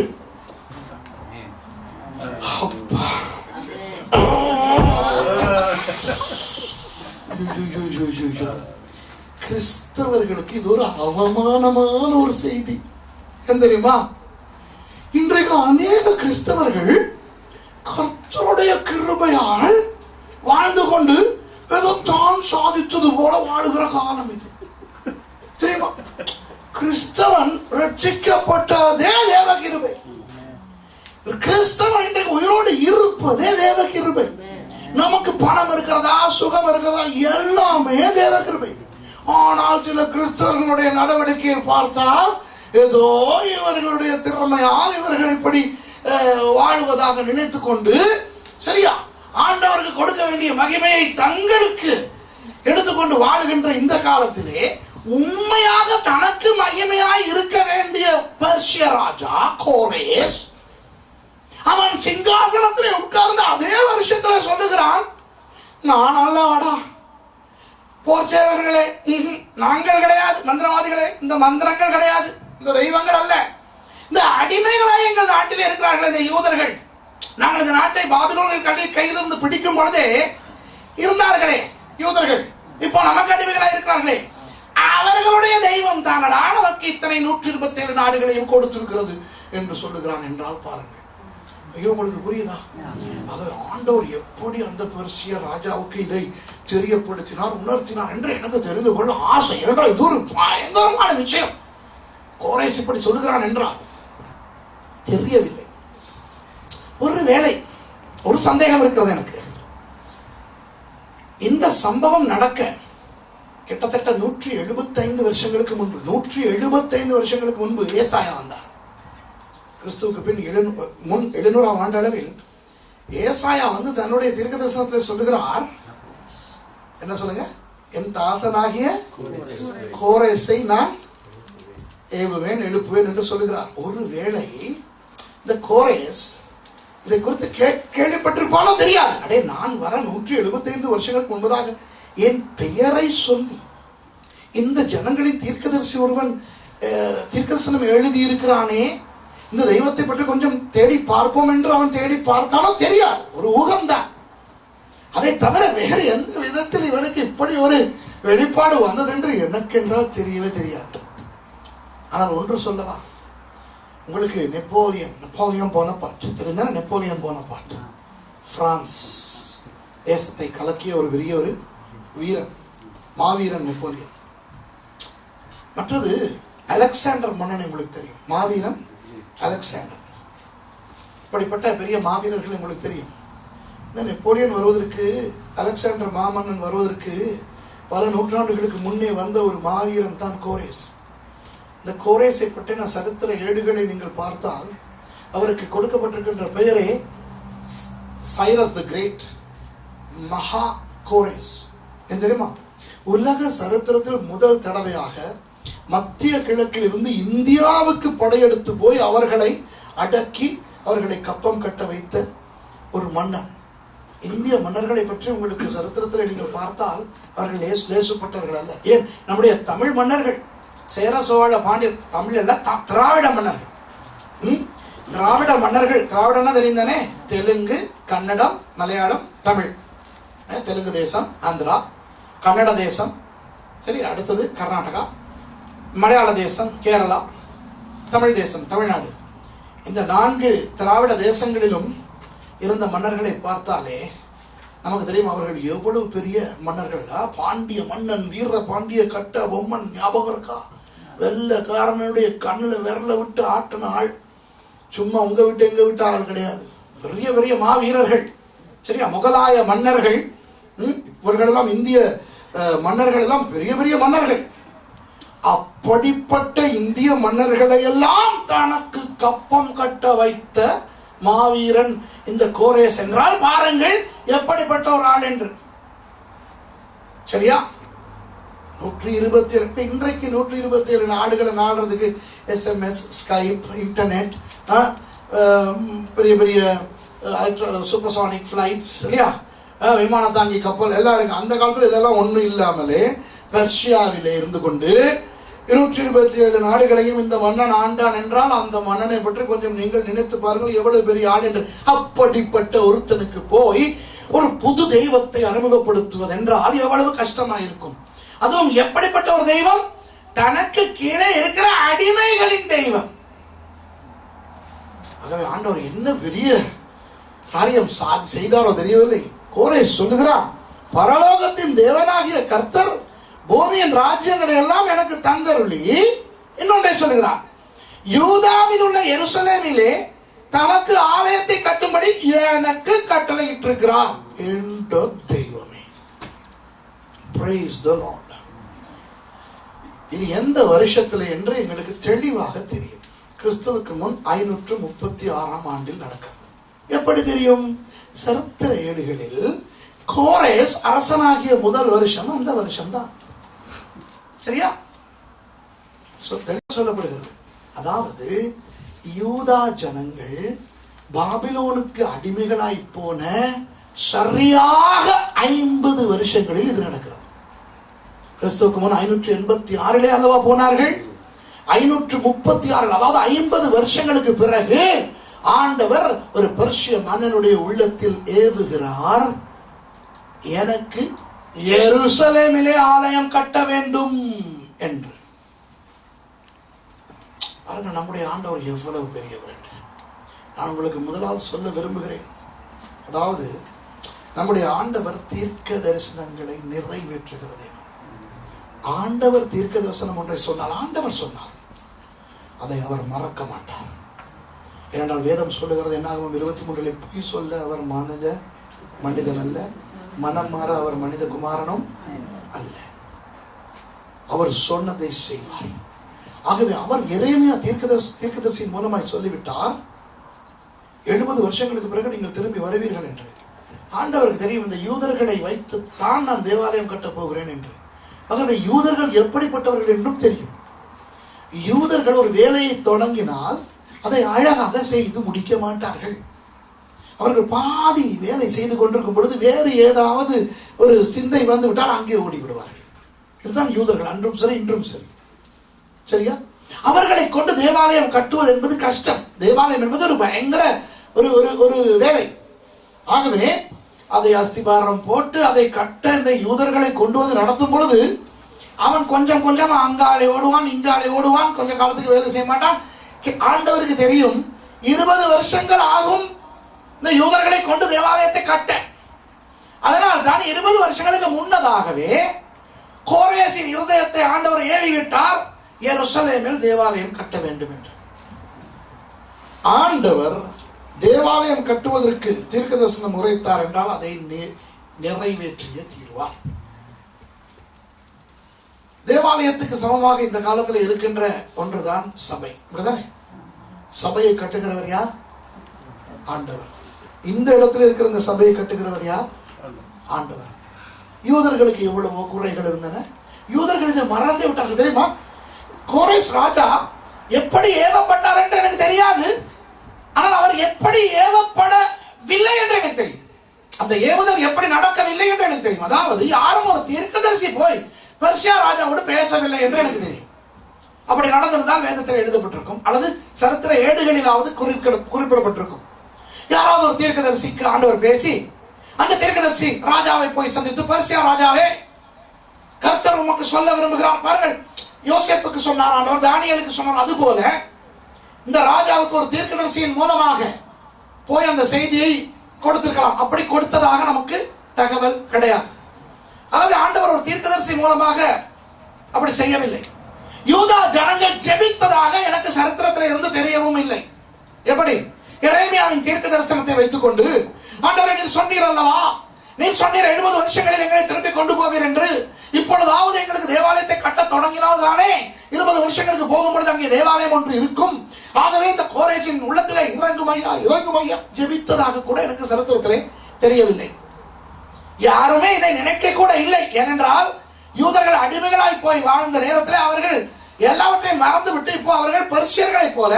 கிறிஸ்தவர்களுக்கு இது ஒரு அவமானமான ஒரு செய்தி. தெரியுமா? இன்றைக்கு அநேக கிறிஸ்தவர்கள் கர்த்தருடைய கிருபையால் வாழ்ந்து கொண்டு ஏதோ தான் சாதித்தது போல வாழுகிற காலம் இது. தெரியுமா? கிறிஸ்தவன் ரட்சிக்கப்பட்டதே தேவ கிருபை. கிறிஸ்தவன் இன்றைக்கு உயிரோடு இருப்பதே தேவ கிருபை. நமக்கு பணம் இருக்கிறதா, சுகம் இருக்கிறதா, எல்லாமே தேவ கிருபை. ஆனால் சில கிறிஸ்தவர்களுடைய நடவடிக்கையை பார்த்தால் ஏதோ இவர்களுடைய திறமையால் இவர்கள் இப்படி வாழ்வதாக நினைத்துக் கொண்டு, சரியா, ஆண்டவருக்கு கொடுக்க வேண்டிய மகிமையை தங்களுக்கு எடுத்துக்கொண்டு வாழுகின்ற இந்த காலத்திலே உண்மையாக தனக்கு மகிமையாய் இருக்க வேண்டிய பெர்சிய ராஜா கோரேஸ், அவன் சிங்காசனத்திலே உட்கார்ந்த அதே வருஷத்துல சொல்லுகிறான், நான் அல்லவாடா போர் சேவர்களே, நாங்கள் கிடையாது, மந்திரவாதிகளே, இந்த மந்திரங்கள் கிடையாது, இந்த தெய்வங்கள் அல்ல, இந்த அடிமைகளாய் எங்கள் நாட்டில் இருக்கிறார்கள் இந்த யூதர்கள். நாங்கள் இந்த நாட்டை பாபிலோனியர்கள் கையிலிருந்து பிடிக்கும் பொழுதே இருந்தார்களே யூதர்கள், இப்போ நமக்கு அடிமைகளாய் இருக்கிறார்களே, அவர்களுடைய தெய்வம் தானடா நமக்கு இத்தனை 127 நாடுகளையும் கொடுத்திருக்கிறது என்று சொல்லுகிறான் என்றால் பாருங்கள். ஐயோ, உங்களுக்கு புரியுதா? ஆண்டவர் எப்படி அந்த பெர்சிய ராஜாவுக்கு இதை தெரியப்படுத்தினார், உணர்த்தினார் என்று எனக்கு தெரிந்து கொள்ள ஆசை. என்றால் இது ஒரு பயங்கரமான விஷயம். கோரேஸ் இப்படி சொல்லுகிறான் என்றால் தெரியவில்லை. ஒருவேளை ஒரு சந்தேகம் இருக்கிறது எனக்கு. இந்த சம்பவம் நடக்க கிட்டத்தட்ட 175 வருஷங்களுக்கு முன்பு 175 வருஷங்களுக்கு முன்பு ஏசாயா வந்தார். கிறிஸ்துவுக்கு பின் முன் 700ஆம் ஆண்டு அளவில் ஏசாயா வந்து தன்னுடைய தீர்க்கதரிசனத்தில் சொல்லுகிறார். என்ன சொல்லுங்க? என் தாசனாகிய கோரேசை நான் ஏவுவேன், எழுப்புவேன் என்று சொல்லுகிறார். ஒருவேளை இந்த கோரேஸ் இதை குறித்து கேள்விப்பட்டிருப்பாலும் தெரியாது. அடே, நான் வர 175 வருஷங்களுக்கு முன்பதாக என் பெயரை சொல்லி இந்த ஜனங்களின் தீர்க்கதரிசி ஒருவன் தீர்க்கதரிசனம் எழுதி இருக்கிறானே, இந்த தெய்வத்தை பற்றி கொஞ்சம் தேடி பார்ப்போம் என்று அவன் தேடி பார்த்தாலும் தெரியாது. ஒரு ஊகம்தான். அதை தவிர வேறு எந்த விதத்தில் இவனுக்கு இப்படி ஒரு வெளிப்பாடு வந்தது என்று எனக்கென்றால் தெரியவே தெரியாது. ஆனால் ஒன்று சொல்லவா, உங்களுக்கு நெப்போலியன் போனபார்ட் தெரிஞ்சா? நெப்போலியன் போனபார்ட் பிரான்ஸ் தேசத்தை கலக்கிய ஒரு பெரிய ஒரு வீரன், மாவீரன் நெப்போலியன். மற்றது அலெக்சாண்டர் மன்னன், உங்களுக்கு தெரியும். மாவீரன் அலெக்சாண்டர். இப்படிப்பட்ட பெரிய மாவீரர்கள் உங்களுக்கு தெரியும். இந்த நெப்போலியன் வருவதற்கு, அலெக்சாண்டர் மாமன்னன் வருவதற்கு பல நூற்றாண்டுகளுக்கு முன்னே வந்த ஒரு மாவீரன் தான் கோரேஸ். இந்த கோரேஸை பற்றின சரித்திர ஏடுகளை நீங்கள் பார்த்தால் அவருக்கு கொடுக்கப்பட்டிருக்கின்ற பெயரே சைரஸ் தி கிரேட், மகா கோரேஸ். என்ன தெரியுமா? உலக சரித்திரத்தில் முதல் தடவையாக மத்திய கிழக்கில் இருந்து இந்தியாவுக்கு படையெடுத்து போய் அவர்களை அடக்கி அவர்களை கப்பம் கட்ட வைத்த ஒரு மன்னன். இந்திய மன்னர்களை பற்றி உங்களுக்கு சரித்திரத்தில் நீங்கள் பார்த்தால் அவர்கள் லேசுப்பட்டவர்கள் அல்ல. ஏன், நம்முடைய தமிழ் மன்னர்கள் சேர சோழ பாண்டியர், தமிழ் அல்ல, திராவிட மன்னர்கள். திராவிட மன்னர்கள், திராவிடம்னா தெரியுந்தானே? தெலுங்கு, கன்னடம், மலையாளம், தமிழ். தெலுங்கு தேசம் ஆந்திரா, கன்னட தேசம், சரி, அடுத்தது கர்நாடகா, மலையாள தேசம் கேரளா, தமிழ் தேசம் தமிழ்நாடு. இந்த 4 திராவிட தேசங்களிலும் இருந்த மன்னர்களை பார்த்தாலே நமக்கு தெரியும் அவர்கள் எவ்வளவு பெரிய மன்னர்கள். பாண்டிய மன்னன் வீர பாண்டிய கட்ட பொம்மன் ஞாபகம் இருக்கா? வெள்ளக்காரனுடைய கண்ணில் விரல விட்டு ஆட்டின ஆள். சும்மா உங்க விட்டு எங்க விட்டு ஆள் கிடையாது. பெரிய பெரிய மாவீரர்கள். சரியா? முகலாய மன்னர்கள், இவர்கள் எல்லாம் இந்திய மன்னர்கள் எல்லாம் பெரிய பெரிய மன்னர்கள். அப்படிப்பட்ட இந்திய மன்னர்களை எல்லாம் தனக்கு கப்பம் கட்ட வைத்த மாவீரன் இந்த கோரேஸ் என்றால் பாருங்கள் எப்படிப்பட்ட ஒரு ஆள் என்று. சரியா? 127 இன்றைக்கு 127 நாடுகளை நாடுறதுக்கு SMS, ஸ்கைப், இன்டர்நெட், பெரிய பெரிய சூப்பர்சானிக் ஃபிளைட்ஸ் இல்லையா, விமான தாங்கி கப்பல் எல்லாம் இருக்கு. அந்த காலத்தில் இதெல்லாம் ஒன்றும் இல்லாமலே ரஷ்யாவிலே இருந்து கொண்டு 127 நாடுகளையும் இந்த மன்னன் ஆண்டான் என்றால் அந்த மன்னனை பற்றி கொஞ்சம் நீங்கள் நினைத்து பாருங்கள் எவ்வளவு பெரிய ஆள் என்று. அப்படிப்பட்ட ஒருத்தனுக்கு போய் ஒரு புது தெய்வத்தை அறிமுகப்படுத்துவது என்றால் எவ்வளவு கஷ்டமாயிருக்கும். அதுவும் எப்படிப்பட்ட ஒரு தெய்வம்? தனக்கு கீழே இருக்கிற அடிமைகளின் தெய்வம். ஆகவே ஆண்டவர் என்ன பெரிய காரியம் செய்தாரோ தெரியவில்லை. கோரேஸ் சொல்லுகிறான், பரலோகத்தின் தேவனாகிய கர்த்தர் பூமியின் ராஜ்யங்களை எல்லாம் எனக்கு தந்தருளி, இன்னொன்றை சொல்லுகிறார், யூதாவில் உள்ள எருசலேமிலே தமக்கு ஆலயத்தை கட்டும்படி எனக்கு கட்டளையிட்டிருக்கிறார் என்ற தெய்வமே. Praise the Lord. இது எந்த வருஷத்துல என்று எங்களுக்கு தெளிவாக தெரியும். கிறிஸ்துவுக்கு முன் 536ஆம் ஆண்டில் நடக்கிறது. எப்படி தெரியும்? சரித்திர ஏடுகளில் கோரேஸ் அரசனாகிய முதல் வருஷம் அந்த வருஷம்தான். சரியா? சொல்லப்படுகிறது. அதாவது யூதா ஜனங்கள் பாபிலோனுக்கு அடிமைகளாய் போன சரியாக 50 வருஷங்களில் இது நடக்கிறது. கிறிஸ்துவுக்கு முன் 586 அல்லவா போனார்கள். 536, அதாவது 50 வருஷங்களுக்கு பிறகு ஆண்டவர் ஒரு பெர்சிய மன்னனுடைய உள்ளத்தில் ஏவுகிறார், எனக்கு எருசலேமிலே ஆலயம் கட்ட வேண்டும் என்று. பாருங்க, நம்முடைய ஆண்டவர் எவ்வளவு பெரியவர். நான் உங்களுக்கு முதலாவது சொல்ல விரும்புகிறேன், அதாவது நம்முடைய ஆண்டவர் தீர்க்க தரிசனங்களை நிறைவேற்றுகிறது. ஆண்டவர் தீர்க்க தரிசனம் ஒன்றை சொன்னால், ஆண்டவர் சொன்னார், அதை அவர் மறக்க மாட்டார். ஏனென்றால் வேதம் சொல்லுகிறது, என்னாகும் 23 பொய் சொல்ல அவர் மனிதன் அல்ல, மனம் மாற அவர் மனித குமாரனும் அல்ல. அவர் சொன்னதை செய்வார். ஆகவே அவர் எரேமியா தீர்க்கதரிசியின் மூலமாய் சொல்லிவிட்டார், 70 வருஷங்களுக்கு பிறகு நீங்கள் திரும்பி வருவீர்கள் என்று. ஆண்டவருக்கு தெரியும், இந்த யூதர்களை வைத்து தான் நான் தேவாலயம் கட்டப் போகிறேன் என்று. ஆகவே யூதர்கள் எப்படிப்பட்டவர்கள் என்றும் தெரியும். யூதர்கள் ஒரு வேலையை தொடங்கினால் அதை அழகாக செய்து முடிக்க மாட்டார்கள். அவர்கள் பாதி வேலை செய்து கொண்டிருக்கும் பொழுது வேறு ஏதாவது ஒரு சிந்தை வந்து விட்டால் அங்கே ஓடி விடுவார்கள். இதுதான் யூதர்கள், அன்றும் சரி இன்றும் சரி. சரியா? அவர்களை கொண்டு தேவாலயம் கட்டுவது என்பது கஷ்டம். தேவாலயம் என்பது ஒரு பயங்கர ஒரு வேலை. ஆகவே அதை அஸ்திபாரம் போட்டு அதை கட்ட இந்த யூதர்களை கொண்டு வந்து நடத்தும் பொழுது அவன் கொஞ்சம் கொஞ்சம் அங்காலே ஓடுவான், இங்காலே ஓடுவான், கொஞ்சம் காலத்துக்கு வேலை செய்ய மாட்டான். ஆண்டவருக்கு தெரியும் 20 வருஷங்கள் ஆகும் இந்த யூதர்களை கொண்டு தேவாலயத்தை கட்ட. அதனால் தான் 20 வருஷங்களுக்கு முன்னதாகவே கோரேசின் இருதயத்தை ஆண்டவர் ஏவிவிட்டார், எருசலேமில் தேவாலயம் கட்ட வேண்டும் என்று. ஆண்டவர் தேவாலயம் கட்டுவதற்கு தீர்க்க தரிசனம் உரைத்தார் என்றால் அதை நிறைவேற்றிய தீர்வார். தேவாலயத்துக்கு சமமாக இந்த காலத்தில் இருக்கின்ற ஒன்றுதான் சபை. இப்படிதானே? சபையை கட்டுகிறவர் யார்? ஆண்டவர். இந்த இடத்துல இருக்கிற இந்த சபையை கட்டுகிறவர் யார்? ஆண்டவர். யூதர்களுக்கு எவ்வளவோ குறைகள் இருந்தன. யூதர்கள் இதை மறந்து விட்டார்கள். தெரியுமா? கோரேஸ் ராஜா எப்படி ஏவப்பட்டார் என்று எனக்கு தெரியாது, ஆனால் அவர் எப்படி ஏவப்படவில்லை என்று எனக்கு தெரியும். அந்த ஏவுதல் எப்படி நடக்கவில்லை என்று எனக்கு தெரியும். அதாவது யாரும் ஒரு தீர்க்கதரிசி போய் பெர்சியா ராஜாவோடு பேசவில்லை என்று எனக்கு தெரியும். அப்படி நடந்திருந்தால் வேதத்தில் எழுதப்பட்டிருக்கும், அல்லது சரித்திர ஏடுகளிலாவது குறிப்பிடப்பட்டிருக்கும். யாராவது ஒரு தீர்க்கதரிசிக்கு ஆண்டவர் பேசி, அந்த தீர்க்கதரிசி ராஜாவை போய் சந்தித்து, பெர்சியா ராஜாவே, கர்த்தர் உமக்கு சொல்ல விரும்புகிறார் பாருங்கள். யோசேப்புக்கு சொன்னார் ஆண்டவர், தானியேலுக்கு சொன்னார். அதுபோல இந்த ராஜாவுக்கு ஒரு தீர்க்கதரிசியின் மூலமாக போய் அந்த செய்தியை கொடுத்திருக்கலாம். அப்படி கொடுத்ததாக நமக்கு தகவல் கிடையாது. ஆகவே ஆண்டவர் ஒரு தீர்க்கதரிசி மூலமாக அப்படி செய்யவில்லை. யூதா ஜனங்கள் ஜெபித்ததாக எனக்கு சரித்திரத்தில் இருந்து தெரியவும் இல்லை. எப்படி? எரேமியாவின் தீர்க்க தரிசனத்தை வைத்துக் கொண்டு, ஆண்டவரே நீர் சொன்னீர் அல்லவா, நீர் சொன்னீர் 70 வருஷங்களில் எங்களை திருப்பி கொண்டு போவீர் என்று, இப்பொழுதாவது எங்களுக்கு தேவாலயத்தை கட்ட தொடங்கினால் தானே 20 வருஷங்களுக்கு போகும்பொழுது அங்கே தேவாலயம் ஒன்று இருக்கும். ஆகவே இந்த கோரேசின் உள்ளத்திலே இறங்கும் ஐயா ஜெபித்ததாக கூட எனக்கு சரித்திரத்திலே தெரியவில்லை. யாருமே இதை நினைக்க கூட இல்லை. ஏனென்றால் யூதர்கள் அடிமைகளாய் போய் வாழ்ந்த நேரத்தில் அவர்கள் எல்லாவற்றையும் மறந்து விட்டு இப்போ அவர்கள் பெர்சியர்களைப் போல,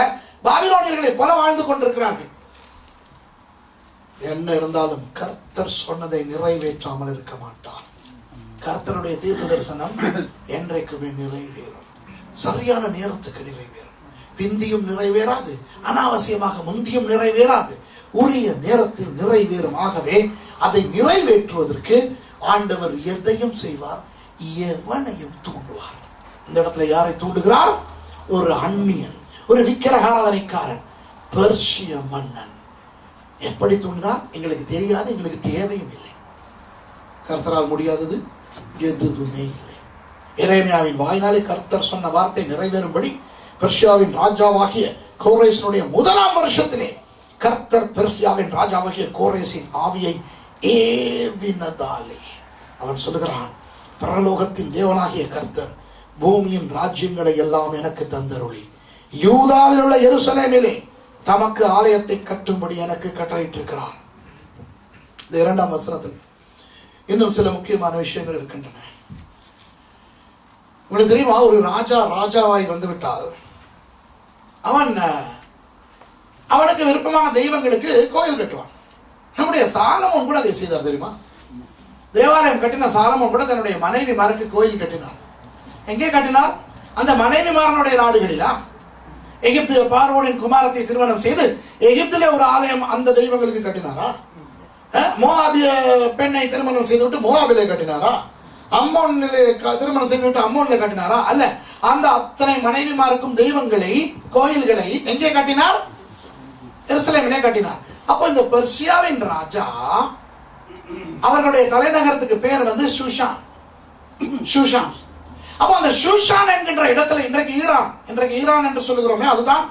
பாபிலோனியர்களைப் போல வாழ்ந்து கொண்டிருக்கிறார்கள். என்ன இருந்தாலும் கர்த்தர் சொன்னதை நிறைவேற்றாமல் இருக்க மாட்டார். கர்த்தருடைய தீர்க்க தரிசனம் என்றைக்குமே நிறைவேறும். சரியான நேரத்துக்கு நிறைவேறும். பிந்தியும் நிறைவேறாது, அனாவசியமாக முந்தியும் நிறைவேறாது, உரிய நேரத்தில் நிறைவேறும். ஆகவே அதை நிறைவேற்றுவதற்கு ஆண்டவர் எதையும் செய்வார், எவனையும் தூண்டுவார். இந்த இடத்துல யாரை தூண்டுகிறார்? ஒரு அந்நியன், ஒரு விக்கிரகாராதனைக்காரன், பெர்சிய மன்னன். எப்படி தூண்டினார் எங்களுக்கு தெரியாது, எங்களுக்கு தேவையும் இல்லை. கர்த்தரால் முடியாதது எதுவுமே இல்லை. எரேமியாவின் வாயினாலே கர்த்தர் சொன்ன வார்த்தை நிறைவேறும்படி பெர்சியாவின் ராஜாவாகிய கோரேசினுடைய 1ஆம் வருஷத்திலே கர்த்தர் பெர்சியாவின் ராஜாவாகிய கோரேசின் ஆவியை ஏவினதாலே அவன் சொல்லுகிறான், பரலோகத்தின் தேவனாகிய கர்த்தர் பூமியின் ராஜ்யங்களை எல்லாம் எனக்கு தந்தருளி யூதாவில் உள்ள எருசலேமிலே தமக்கு ஆலயத்தை கட்டும்படி எனக்கு கட்டளையிட்டிருக்கிறார். இந்த 2ஆம் வசனத்தில் இன்னும் சில முக்கியமான விஷயங்கள் இருக்கின்றன. உங்களுக்கு தெரியுமா, ஒரு ராஜாவாய் வந்துவிட்டால் அவனுக்கு விருப்பமான தெய்வங்களுக்கு கோயில் கட்டுவான். நம்முடைய சாலமோன் கூட அதை செய்தார். தெரியுமா? தேவாலயம் கட்டின சாலமோன் கூட தன்னுடைய மனைவிமாருக்கு கோயில் கட்டினார். எங்கே கட்டினார்? அந்த மனைவிமாரனுடைய நாடுகளிலா? எகிப்து பார்வோனின் குமாரத்தை திருமணம் செய்து எகிப்திலே ஒரு ஆலயம் அந்த தெய்வங்களுக்கு கட்டினாரா? மோவாபிய பெண்ணை திருமணம் செய்து விட்டு மோவாபிலே கட்டினாரா? அம்மோனிலே திருமணம் செய்துவிட்டு அம்மோனிலே கட்டினாரா? அல்ல. அந்த அத்தனை மனைவிமாருக்கும் தெய்வங்களை, கோயில்களை எங்கே கட்டினார்? எருசலேமிலே கட்டினார். அப்போ இந்த பெர்சியாவின் ராஜா, அவர்களுடைய தலைநகரத்துக்கு பேர் வந்து ஷூஷான். ஷூஷான். அப்போ அந்த ஷூஷான் என்கின்ற இடத்துல இன்றைக்கு ஈரான் என்று சொல்லுகிறோமே, அதுதான்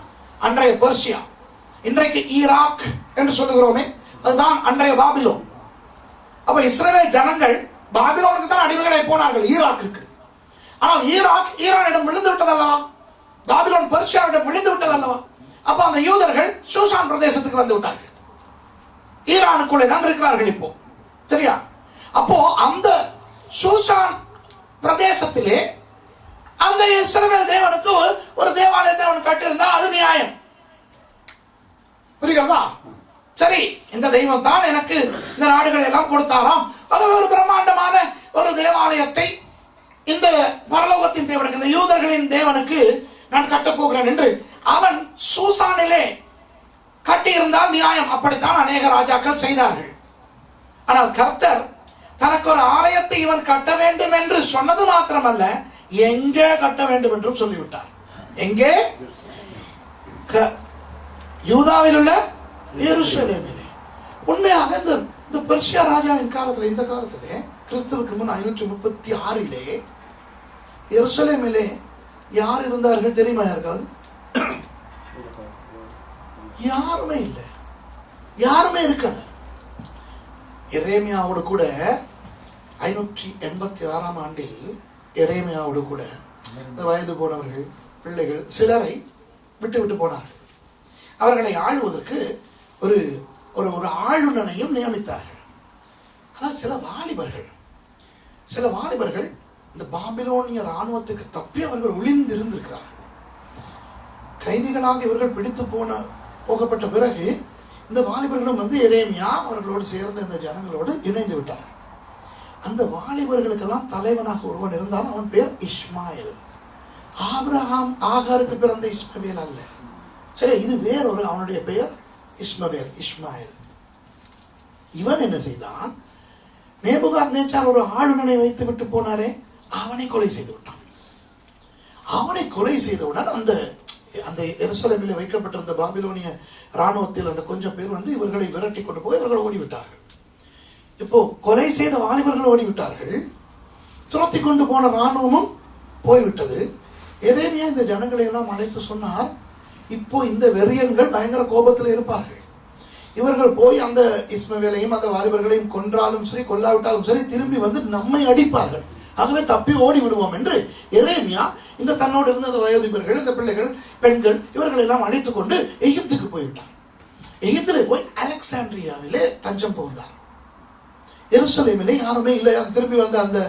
அன்றைய பெர்சியா. இன்றைக்கு ஈராக் என்று சொல்லுகிறோமே, அதுதான் அன்றைய பாபிலோன். அப்ப இஸ்ரவேல் ஜனங்கள் பாபிலோனுக்கு தான் அடிமைகளை போனார்கள், ஈராக்குக்கு. ஆனால் ஈராக் ஈரானிடம் விழுந்து விட்டதல்லவா? பாபிலோன் பெர்சியாவிடம் விழுந்து விட்டதல்லவா? அப்ப அந்த யூதர்கள் ஷூஷான் பிரதேசத்துக்கு வந்து விட்டார்கள். ஈரானுக்குள்ளே தான் இருக்கிறார்கள் இப்போ. சரியா? அப்போ அந்த ஷூஷான் பிரதேசத்திலே அந்த இஸ்ரவேல் தேவனுக்கு ஒரு தேவாலயத்தை அவன் கட்டியிருந்தா அது நியாயம். புரிகிறதா? சரி, இந்த தெய்வம் தான் எனக்கு இந்த நாடுகளை எல்லாம் கொடுத்தாராம், அது ஒரு பிரம்மாண்டமான ஒரு தேவாலயத்தை இந்த பரலோகத்தின் தேவனுக்கு, இந்த யூதர்களின் தேவனுக்கு நான் கட்டப் போகிறேன் என்று அவன் சூசானிலே கட்டியிருந்தால் நியாயம். அப்படித்தான் அநேக ராஜாக்கள் செய்தார்கள். ஆனால் கர்த்தர் தனக்கு ஒரு ஆலயத்தை இவன் கட்ட வேண்டும் என்று சொன்னது மாத்திரமல்ல, எங்கே கட்ட வேண்டும் என்றும் சொல்லிவிட்டார். எங்கே? யூதாவில் உள்ள எருசலேமிலே. உண்மையாக இந்த பெர்சியா ராஜாவின் காலத்தில், இந்த காலத்திலே கிறிஸ்துவுக்கு முன் 536 எருசலேமிலே யார் இருந்தார்கள் தெரியுமா? யாருக்காவது? யாருமே இல்லை, யாருமே இருக்கல. எரேமியாவோடு கூட 586 ஆண்டில் எரேமியாவோடு கூட இந்த வயது போனவர்கள், பிள்ளைகள் சிலரை விட்டு போனார்கள். அவர்களை ஆளுவதற்கு ஒரு ஒரு ஆளுநனையும் நியமித்தார்கள். ஆனால் சில வாலிபர்கள் இந்த பாபிலோனிய ராணுவத்துக்கு தப்பி அவர்கள் ஒளிந்திருந்திருக்கிறார்கள். கைதிகளாக இவர்கள் பிடித்து போகப்பட்ட பிறகு இந்த வாலிபர்களும் வந்து எரேமியா அவர்களோடு சேர்ந்த இந்த ஜனங்களோடு இணைந்து விட்டார். அந்த வாலிபர்களுக்கெல்லாம் தலைவனாக ஒருவன் இருந்தான். அவன் பேர் இஸ்மாயில். ஆபிரகாம் ஆகாருக்கு பிறந்த இஸ்மவேல் அல்ல. சரி, இது வேறொரு, அவனுடைய பெயர் இஸ்மாயில். இவன் என்ன செய்தான்? நேபுகாத்நேச்சார் ஒரு ஆளுநனை வைத்து விட்டு போனாரே, அவனை கொலை செய்து விட்டான். அவனை கொலை செய்தவுடன் அந்த எருசலேமில் வைக்கப்பட்டிருந்த பாபிலோனிய ராணுவத்தில் அந்த கொஞ்சம் பேர் வந்து இவர்களை விரட்டி கொண்டு போய் இவர்கள் ஓடிவிட்டார்கள். இப்போ கொலை செய்த வாலிபர்கள் ஓடிவிட்டார்கள், துரத்தி கொண்டு போன ராணுவமும் போய்விட்டது. எரேமியா இந்த ஜனங்களை எல்லாம் அழைத்து சொன்னார், இப்போ இந்த வெறியன்கள் பயங்கர கோபத்தில் இருப்பார்கள். இவர்கள் போய் அந்த இஸ்மவேலையும் அந்த வாலிபர்களையும் கொன்றாலும் சரி, கொல்லாவிட்டாலும் சரி, திரும்பி வந்து நம்மை அடிப்பார்கள். ஆகவே தப்பி ஓடி விடுவோம் என்று எரேமியா இந்த தன்னோடு இருந்த அந்த வயோதிபர்கள், இந்த பிள்ளைகள், பெண்கள், இவர்கள் எல்லாம் அழைத்துக் கொண்டு எகிப்துக்கு போய்விட்டார். எகிப்திலே போய் அலெக்சாண்ட்ரியாவிலே தஞ்சம் புகுந்தார். எருசலேமிலே யாருமே இல்லை. திரும்பி வந்த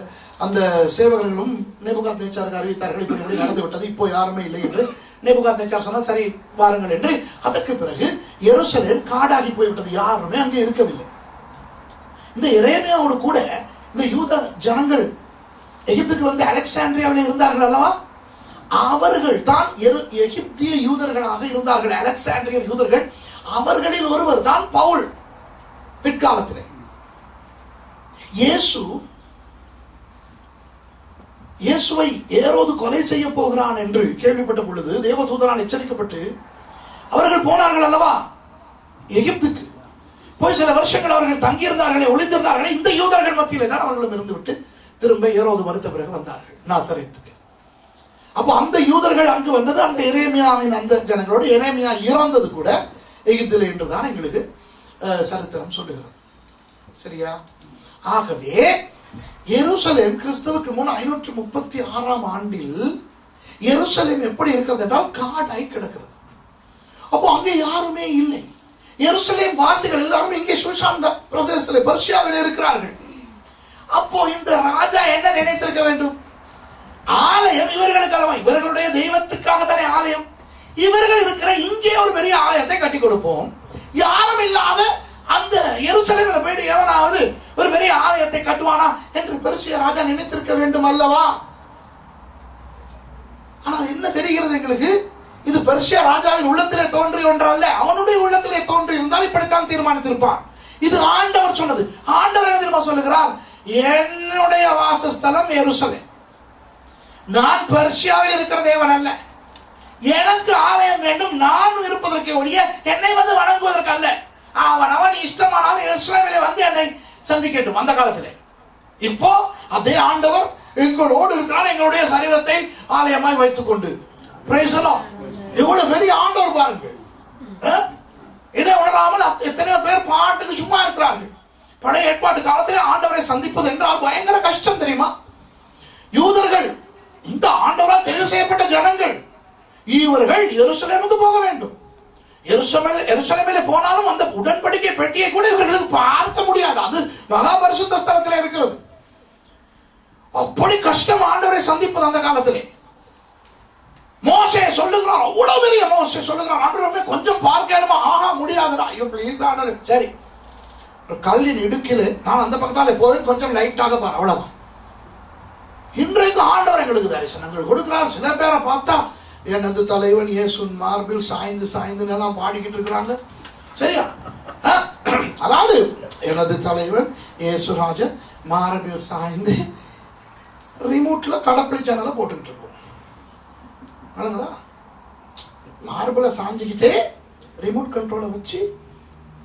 அந்த சேவகர்களும் நேபுகாத்நேச்சாருக்கு அறிவித்தார்கள், இப்படி நடந்து விட்டது, இப்போ யாருமே இல்லை என்று. நேபுகாத்நேச்சார் சொன்னா சரி வாருங்கள் என்று. அதற்கு பிறகு எருசலேம் காடாகி போய்விட்டது, யாருமே அங்கே இருக்கவில்லை. இந்த எரேமியாவோடு கூட இந்த யூத ஜனங்கள் எகிப்துக்கு வந்து அலெக்சாண்ட்ரியாவில் இருந்தார்கள் அல்லவா, அவர்கள் தான் எகிப்திய யூதர்களாக இருந்தார்கள், அலெக்சாண்ட்ரியர் யூதர்கள். அவர்களில் ஒருவர் தான் பவுல். பிற்காலத்திலே இயேசுவை ஏரோது கொலை செய்ய போகிறான் என்று கேள்விப்பட்ட பொழுது தேவதூதனால் எச்சரிக்கப்பட்டு அவர்கள் போனார்கள் அல்லவா எகிப்துக்கு. போய் சில வருஷங்கள் அவர்கள் தங்கியிருந்தார்களே, ஒளிந்திருந்தார்களே, இந்த யூதர்கள் மத்தியிலே தான் அவர்களும் இருந்து விட்டு திரும்ப ஏரோது மறுத்த பிறகு வந்தார்கள் நாசரேத்துக்கு. அப்போ அந்த யூதர்கள் அங்கு வந்தது அந்த எரேமியாவின் அந்த ஜனங்களோடு. எரேமியா இறந்தது கூட எகிப்திலே என்றுதான் எங்களுக்கு சரித்திரம் சொல்லுகிறது. சரியா? ஆகவே எருசலேம் கிறிஸ்துவுக்கு முன் 536 ஆண்டில் எருசலேம் எப்படி இருக்கிறது என்றால் காடாய் கிடக்கிறது. அப்போ அங்கே யாருமே இல்லை. எருசலேம் வாசிகள் எல்லாரும் இங்கே ஷூஷான் பிரதேசத்திலே பெர்சியாவில் இருக்கிறார்கள். அப்போ இந்த ராஜா என்ன நினைத்திருக்க வேண்டும்? ஆலயம் இவர்களுக்கு அல்லவா, இவர்களுடைய தெய்வத்துக்காக தானே ஆலயம். இவர்கள் இருக்கிற இங்கே ஒரு பெரிய ஆலயத்தை கட்டி கொடுப்போம். யாரும் இல்லாத அந்த எருசலேமில் போயிட்டு எவனாவது ஒரு பெரிய ஆலயத்தை கட்டுவானா என்று பெர்சியா ராஜா நினைத்திருக்க வேண்டும் அல்லவா? ஆனால் என்ன தெரிகிறது எங்களுக்கு? இது பெர்சியா ராஜாவின் உள்ளத்திலே தோன்றிய ஒன்றல்ல, அவனுடைய உள்ளத்திலே தோன்றி இருந்தால் இப்படித்தான் தீர்மானித்திருப்பான். இது ஆண்டவர் சொன்னது. ஆண்டவர் என்ன தெரியுமா சொல்லுகிறார்? என்னுடைய வாசஸ்தலம் எருசலேம். நான் பெர்சியாவில் இருக்கிற தேவன் அல்ல. எனக்கு ஆலயம் வேண்டும், நான் இருப்பதற்கு ஒழிய என்னை வந்து வணங்குவதற்கு அல்ல. அவன் இஷ்டமானாலும் எருசலேமிலே வந்து என்னை சந்திக்கட்டும். அந்த காலத்திலே. இப்போ அதே ஆண்டவர் எங்களோடு இருக்கிறார், எங்களுடைய சரீரத்தை ஆலயமாய் வைத்துக் கொண்டு. எவ்வளவு பெரிய ஆண்டவர் பாருங்கள். இதை உணராமல் எத்தனையோ பேர் பாட்டுக்கு சும்மா இருக்கிறார்கள். பழைய ஏற்பாட்டு காலத்திலே ஆண்டவரை சந்திப்பது என்றால் பயங்கர கஷ்டம் தெரியுமா? யூதர்கள் இந்த ஆண்டவரால் தெரிவு செய்யப்பட்ட ஜனங்கள், இவர்கள் எருசலேமுக்கு போக வேண்டும். எருசலேமிலே போனாலும் அந்த உடன்படிக்கை பெட்டியை கூட இவர்களுக்கு பார்க்க முடியாது. அது மகா பரிசுத்த ஸ்தலத்தில் இருக்கிறது. அப்படி கஷ்டம் ஆண்டவரை சந்திப்பது அந்த காலத்திலே. மோசே சொல்லுகிறான், அவ்வளவு பெரிய மோசே சொல்லுகிறான், ஆண்டவரே கொஞ்சம் பார்க்கணுமா? ஆஹா முடியாதுடா. ஐயோ ப்ளீஸ் ஆண்டவர். சரி, ஒரு கல்லின் இடுக்கில் நான் அந்த பக்கத்தாலே போவேன், கொஞ்சம் லைட்டாக பாரு, அவ்வளவுதான். இன்றைக்கு ஆண்டவர் எங்களுக்கு தரிசனங்கள் கொடுக்கிறார். சில பேரை பார்த்தா எனது தலைவன் இயேசுவின் மார்பில் சாய்ந்து சாய்ந்து எல்லாம் பாடிக்கிட்டு இருக்கிறாங்க. சரியா? அதாவது எனது தலைவன் இயேசுராஜன் மார்பில் சாய்ந்து ரிமோட்ல கடப்பளி சேனலை போட்டுக்கிட்டு இருக்கோம். மார்பிள சாஞ்சிக்கிட்டே ரிமோட் கண்ட்ரோலை வச்சு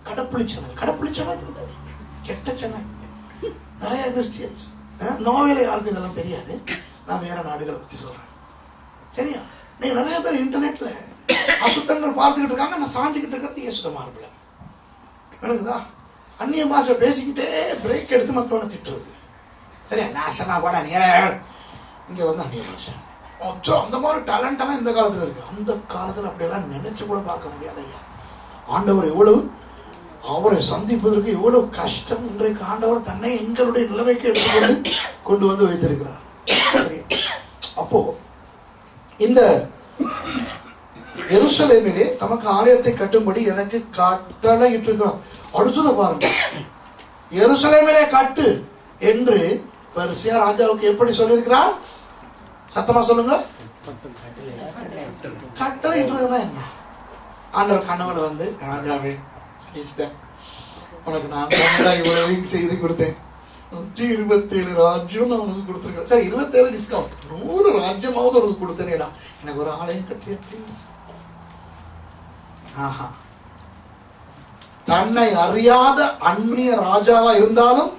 கடப்பளி சேனல் இருந்தது. கெட்ட சேனல். நிறைய கிறிஸ்டியன்ஸ் நோவேல யாருக்கு இதெல்லாம் தெரியாது. நான் வேற நாடுகளை பத்தி சொல்றேன். சரியா? நீங்க நிறைய பேர் இன்டர்நெட்ல அசுத்தங்கள் பார்த்துக்கிட்டு இருக்காங்க. நான் சாஞ்சிக்கிட்டு இருக்கிறது இயேசுட மார்பிள. விளங்குதா? அந்நிய பாஷை பேசிக்கிட்டே பிரேக் எடுத்து மத்தவனை திட்டுறது. சரியா? நாசமா கூட நீங்க இங்க வந்து அந்நிய பாஷை. அந்த மாதிரி டேலண்ட் எல்லாம் இந்த காலத்துல இருக்கு. அந்த காலத்துல அப்படியெல்லாம் நினைச்சு கூட பார்க்க முடியாது. ஆண்டவர் எவ்வளவு, அவரை சந்திப்பதற்கு எவ்வளவு கஷ்டம். இன்றைக்கு ஆண்டவர் தன்னை எங்களுடைய நிலைமைக்கு எடுத்துக்கொண்டு கொண்டு வந்து வைத்திருக்கிறார். அப்போ இந்த எருசலேமிலே தமக்கு ஆலயத்தை கட்டும்படி எனக்கு கட்டளை இட்டிருக்கிறார். அடுத்தது பாருங்க, எருசலேமிலே கட்டு என்று பெர்சியா ராஜாவுக்கு எப்படி சொல்லியிருக்கிறார்? சத்தமா சொல்லுங்க. கட்டளை இட்டுறதுனா என்ன? ஆண்டவர் கனவுல வந்து, ராஜாவே உனக்கு நான் இவ்வளவு செய்து கொடுத்தேன், 127 ராஜ்யம் நான் உனக்கு கொடுத்துருக்கேன். சரி, 27 டிஸ்கவுண்ட், 100 ராஜ்யமாவது உனக்கு கொடுத்தேனேடா, எனக்கு ஒரு ஆலயம் கட்டியா ப்ளீஸ். ஆஹா, தன்னை அறியாத அந்நிய ராஜாவா இருந்தாலும்,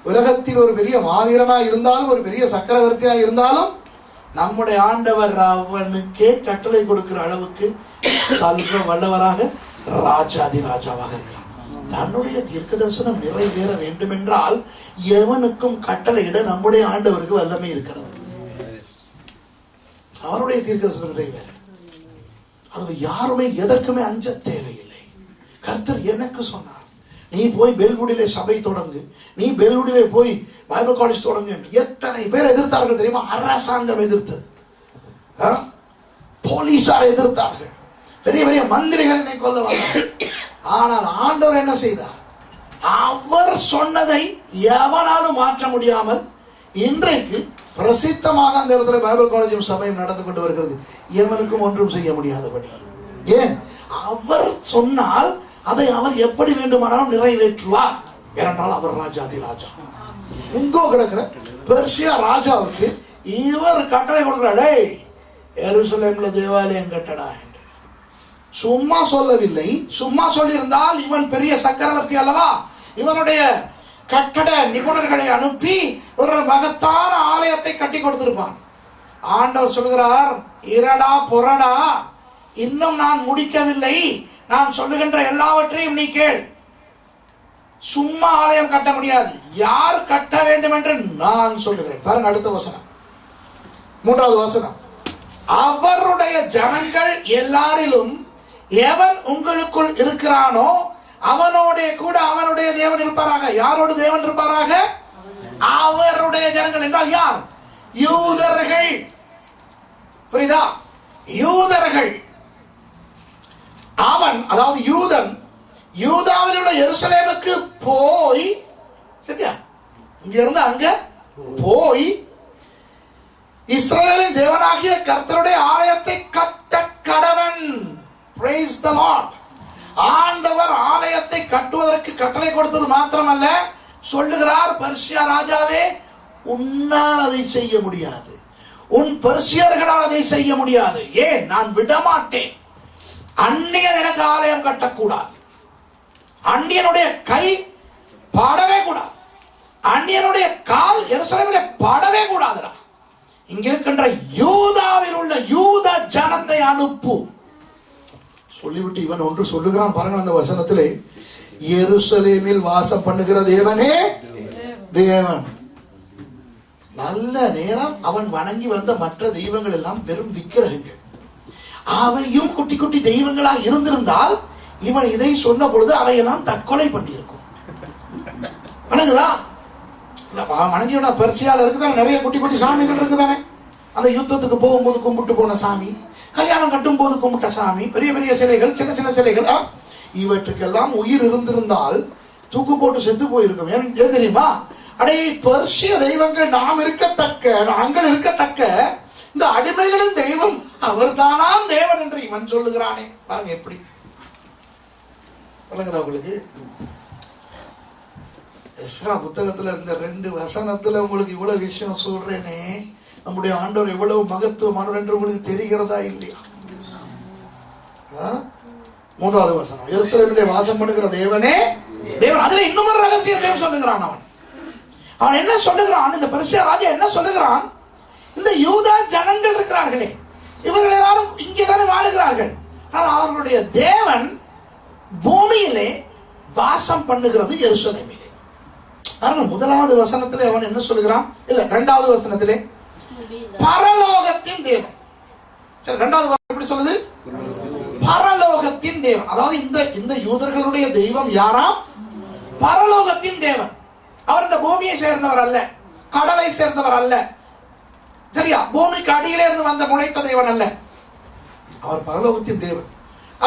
உலகத்தில் ஒரு பெரிய மாவீரனா இருந்தாலும், ஒரு பெரிய சக்கரவர்த்தியா இருந்தாலும், நம்முடைய ஆண்டவர் அவனுக்கே கட்டளை கொடுக்கிற அளவுக்கு சல்வ வல்லவராக ராஜாதி ராஜாவாக இருக்கிறார். தன்னுடைய தீர்க்க தரிசனம் நிறைவேற வேண்டும் என்றால் எவனுக்கும் கட்டளையிட நம்முடைய ஆண்டவருக்கு வல்லமை இருக்கிறது. அவருடைய தீர்க்க தரிசனம் நிறைவேற அது யாருமே எதற்குமே அஞ்ச தேவையில்லை. கர்த்தர் எனக்கு சொன்னார், நீ போய் பெல்குடியிலே சபை தொடங்கு, நீ பெல்குடியிலே போய் பைபிள் காலேஜ் தொடங்கு என்று எத்தனை பேர் எதிர்த்தார்கள் தெரியுமா? அரசாங்கம் எதிர்த்தது, போலீசார் எதிர்த்தார்கள், பெரிய பெரிய மந்திரிகள் என்னை கொல்ல வந்தார்கள். ஆனால் ஆண்டவர் என்ன செய்தார்? அவர் சொன்னதை எவனாலும் மாற்ற முடியாமல் இன்றைக்கு பிரசித்தமாக அந்த இடத்துல பைபிள் காலேஜும் சபையும் நடந்து கொண்டு வருகிறது. எவனுக்கும் ஒன்றும் செய்ய முடியாதபடி. ஏன்? அவர் சொன்னால் அதை அவர் எப்படி வேண்டுமானாலும் நிறைவேற்றுவார். ஏனென்றால் அவர் ராஜாதி ராஜா. எங்கோ கிடக்கிற பெர்சியா ராஜாவுக்கு இவர் கட்டளை கொடுக்கிறார், எருசலேம்ல தேவாலயம் கட்டடா என்று. சும்மா சொல்லவில்லை. சும்மா சொல்லியிருந்தால் இவன் பெரிய சக்கரவர்த்தி அல்லவா? இவனுடைய கட்டட நிபுணர்களை அனுப்பி ஒரு மகத்தான ஆலயத்தை கட்டி கொடுத்திருப்பான். ஆண்டவர் சொல்கிறார், இரடா பொறடா, இன்னும் நான் முடிக்கவில்லை, நான் சொல்லுகின்ற எல்லாவற்றையும் நீ கேள். சும்மா ஆலயம் கட்ட முடியாது. யார் கட்ட வேண்டும் என்று நான் சொல்லுகிறேன். பாருங்க அடுத்த வசனம், 3வது வசனம். அவருடைய ஜனங்கள் எல்லாரிலும் எவன் உங்களுக்குள் இருக்கிறானோ அவனோட கூட அவனுடைய தேவன் இருப்பாராக. யாரோடு தேவன் இருப்பாராக? அவருடைய ஜனங்கள் என்றால் யார்? யூதர்கள். புரியுதா? யூதர்கள். அவன், அதாவது யூதன், யூதாவில் உள்ள எருசலேமுக்கு போய், சரியா, இங்க இருந்து அங்க போய் இஸ்ரவேலின் தேவனாகிய கர்த்தருடைய ஆலயத்தை கட்ட கடவன். Praise the Lord. ஆண்டவர் ஆலயத்தை கட்டுவதற்கு கட்டளை கொடுத்தது மாத்திரமல்ல, சொல்லுகிறார், பெர்சியா ராஜாவே, உன்னால் அதை செய்ய முடியாது, உன் பெர்சியர்களால் அதை செய்ய முடியாது. ஏன்? நான் விடமாட்டேன். அந்நியன் எனக்கு ஆலயம் கட்டக்கூடாது, அந்நியனுடைய கை பாடவே கூடாது, அந்நியனுடைய கால் எருசலேமிலே பாடவே கூடாதுடா. இங்க இருக்கின்ற யூதாவில் உள்ள யூத ஜனத்தை அனுப்பு சொல்லிவிட்டு இவன் ஒன்று சொல்லுகிறான் பாருங்கள் அந்த வசனத்திலே, எருசலேமில் வாசம் பண்ணுகிற தேவனே தேவன். நல்ல நேரம் அவன் வணங்கி வந்த மற்ற தெய்வங்கள் எல்லாம் பெரும் விக்கிரகங்கள். அவையும் குட்டி குட்டி தெய்வங்களாக இருந்திருந்தால் இவன் இதை சொன்ன பொழுது அவையெல்லாம் தற்கொலை பண்ணியிருக்கும். வணங்குதா? வணங்கியோட பெர்சியால இருக்குதானே நிறைய குட்டி குட்டி சாமிகள் இருக்குதானே. அந்த யுத்தத்துக்கு போகும்போது கும்பிட்டு போன சாமி, கல்யாணம் கட்டும் போது கும்பிட்ட சாமி, பெரிய பெரிய சிலைகள், சின்ன சின்ன சிலைகள், இவற்றுக்கெல்லாம் உயிர் இருந்திருந்தால் தூக்கு போட்டு செத்து போயிருக்கும். ஏன் தெரியுமா? அடே, பெர்சிய தெய்வங்கள் நாங்கள் இருக்கத்தக்க இந்த அடிமைகளின் தெய்வம் அவர்தானாம் தேவன் என்று இவன் சொல்லுகிறானே. பாருங்க எப்படி வழங்குதா உங்களுக்கு. எஸ்ரா புத்தகத்துல இந்த 2 வசனத்துல உங்களுக்கு இவ்வளவு விஷயம் சொல்றேனே, நம்முடைய ஆண்டவர் எவ்வளவு மகத்துவமானவர் என்று உங்களுக்கு தெரிகிறதா இல்லையா? 3வது வசனம், எருசலேமிலே வாசம் பண்ணுகிற தேவனே தேவன். அதுல இன்னும் ஒரு ரகசியத்தையும் சொல்லுகிறான். அவன் என்ன சொல்லுகிறான்? இந்த பெர்சியா ராஜா என்ன சொல்லுகிறான்? இந்த யூதா ஜனங்கள் இருக்கிறார்களே, இவர்கள் எல்லாரும் இங்கேதானே வாழுகிறார்கள். ஆனால் அவர்களுடைய தேவன் பூமியிலே வாசம் பண்ணுகிறது எருசலேமிலே. 1வது வசனத்திலே அவன் என்ன சொல்லுகிறான்? இல்ல 2வது வசனத்திலே பரலோகத்தின் தேவன். சரி, 2வது வசனம் எப்படி சொல்லுது? பரலோகத்தின் தேவன். அதாவது இந்த யூதர்களுடைய தெய்வம் யாராம்? பரலோகத்தின் தேவன். அவர் இந்த பூமியை சேர்ந்தவர் அல்ல, கடலை சேர்ந்தவர் அல்ல, சரியா? பூமிக்கு அடியிலே இருந்து வந்த முளைத்த தேவன் அல்ல, அவர் பரலோகத்தின் தேவன்.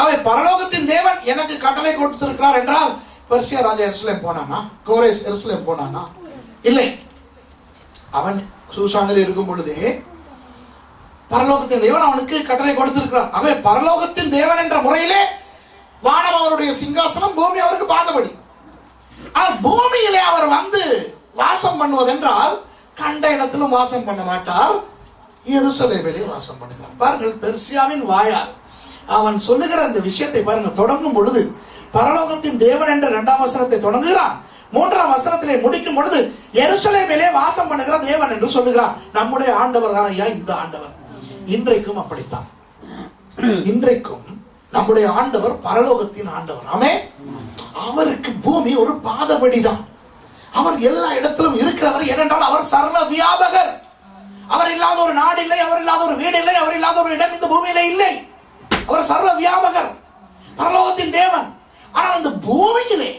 அவை பரலோகத்தின் தேவன் எனக்கு கட்டளை கொடுத்திருக்கிறார் என்றால் பெர்சியா ராஜா எருசலேம் போனானா? கோரேஸ் எருசலேம் போனானா? இல்லை. அவன் சூசானில் இருக்கும் பொழுதே பரலோகத்தின் தேவன் அவனுக்கு கட்டளை கொடுத்திருக்கிறார். அவை பரலோகத்தின் தேவன் என்ற முறையிலே வானம் அவருடைய சிங்காசனம், பூமி அவருக்கு பாதபடி. பூமியிலே அவர் வந்து வாசம் பண்ணுவதென்றால் கண்ட இடத்திலும் வாசம் பண்ண மாட்டார், எருசலேமிலே வாசம் பண்ணுகிறார். பாருங்கள், பெர்சியாவின் வாயால் அவன் சொல்லுகிற இந்த விஷயத்தை பாருங்கள். தொடங்கும் பொழுது பரலோகத்தின் தேவன் என்ற 2ஆம் வசனத்தை தொடங்குகிறான். 3ஆம் வசனத்திலே முடிக்கும் பொழுது எருசலேமிலே வாசம் பண்ணுகிற தேவன் என்று சொல்லுகிறான். நம்முடைய ஆண்டவர் தான் ஐயா இந்த ஆண்டவர். இன்றைக்கும் அப்படித்தான். இன்றைக்கும் நம்முடைய ஆண்டவர் பரலோகத்தின் ஆண்டவர். ஆமென். அவருக்கு பூமி ஒரு பாதபடிதான். அவர் எல்லா இடத்திலும் இருக்கிறவர். ஏனென்றால் அவர் சர்வ வியாபகர். அவர் இல்லாத ஒரு நாடு இல்லை, அவர் இல்லாத ஒரு வீடு இல்லை, அவர் இல்லாத ஒரு இடம் இந்த பூமியில இல்லை. அவர் சர்வ வியாபகர், பரலோகத்தின் தேவன். ஆனால் இந்த பூமியிலே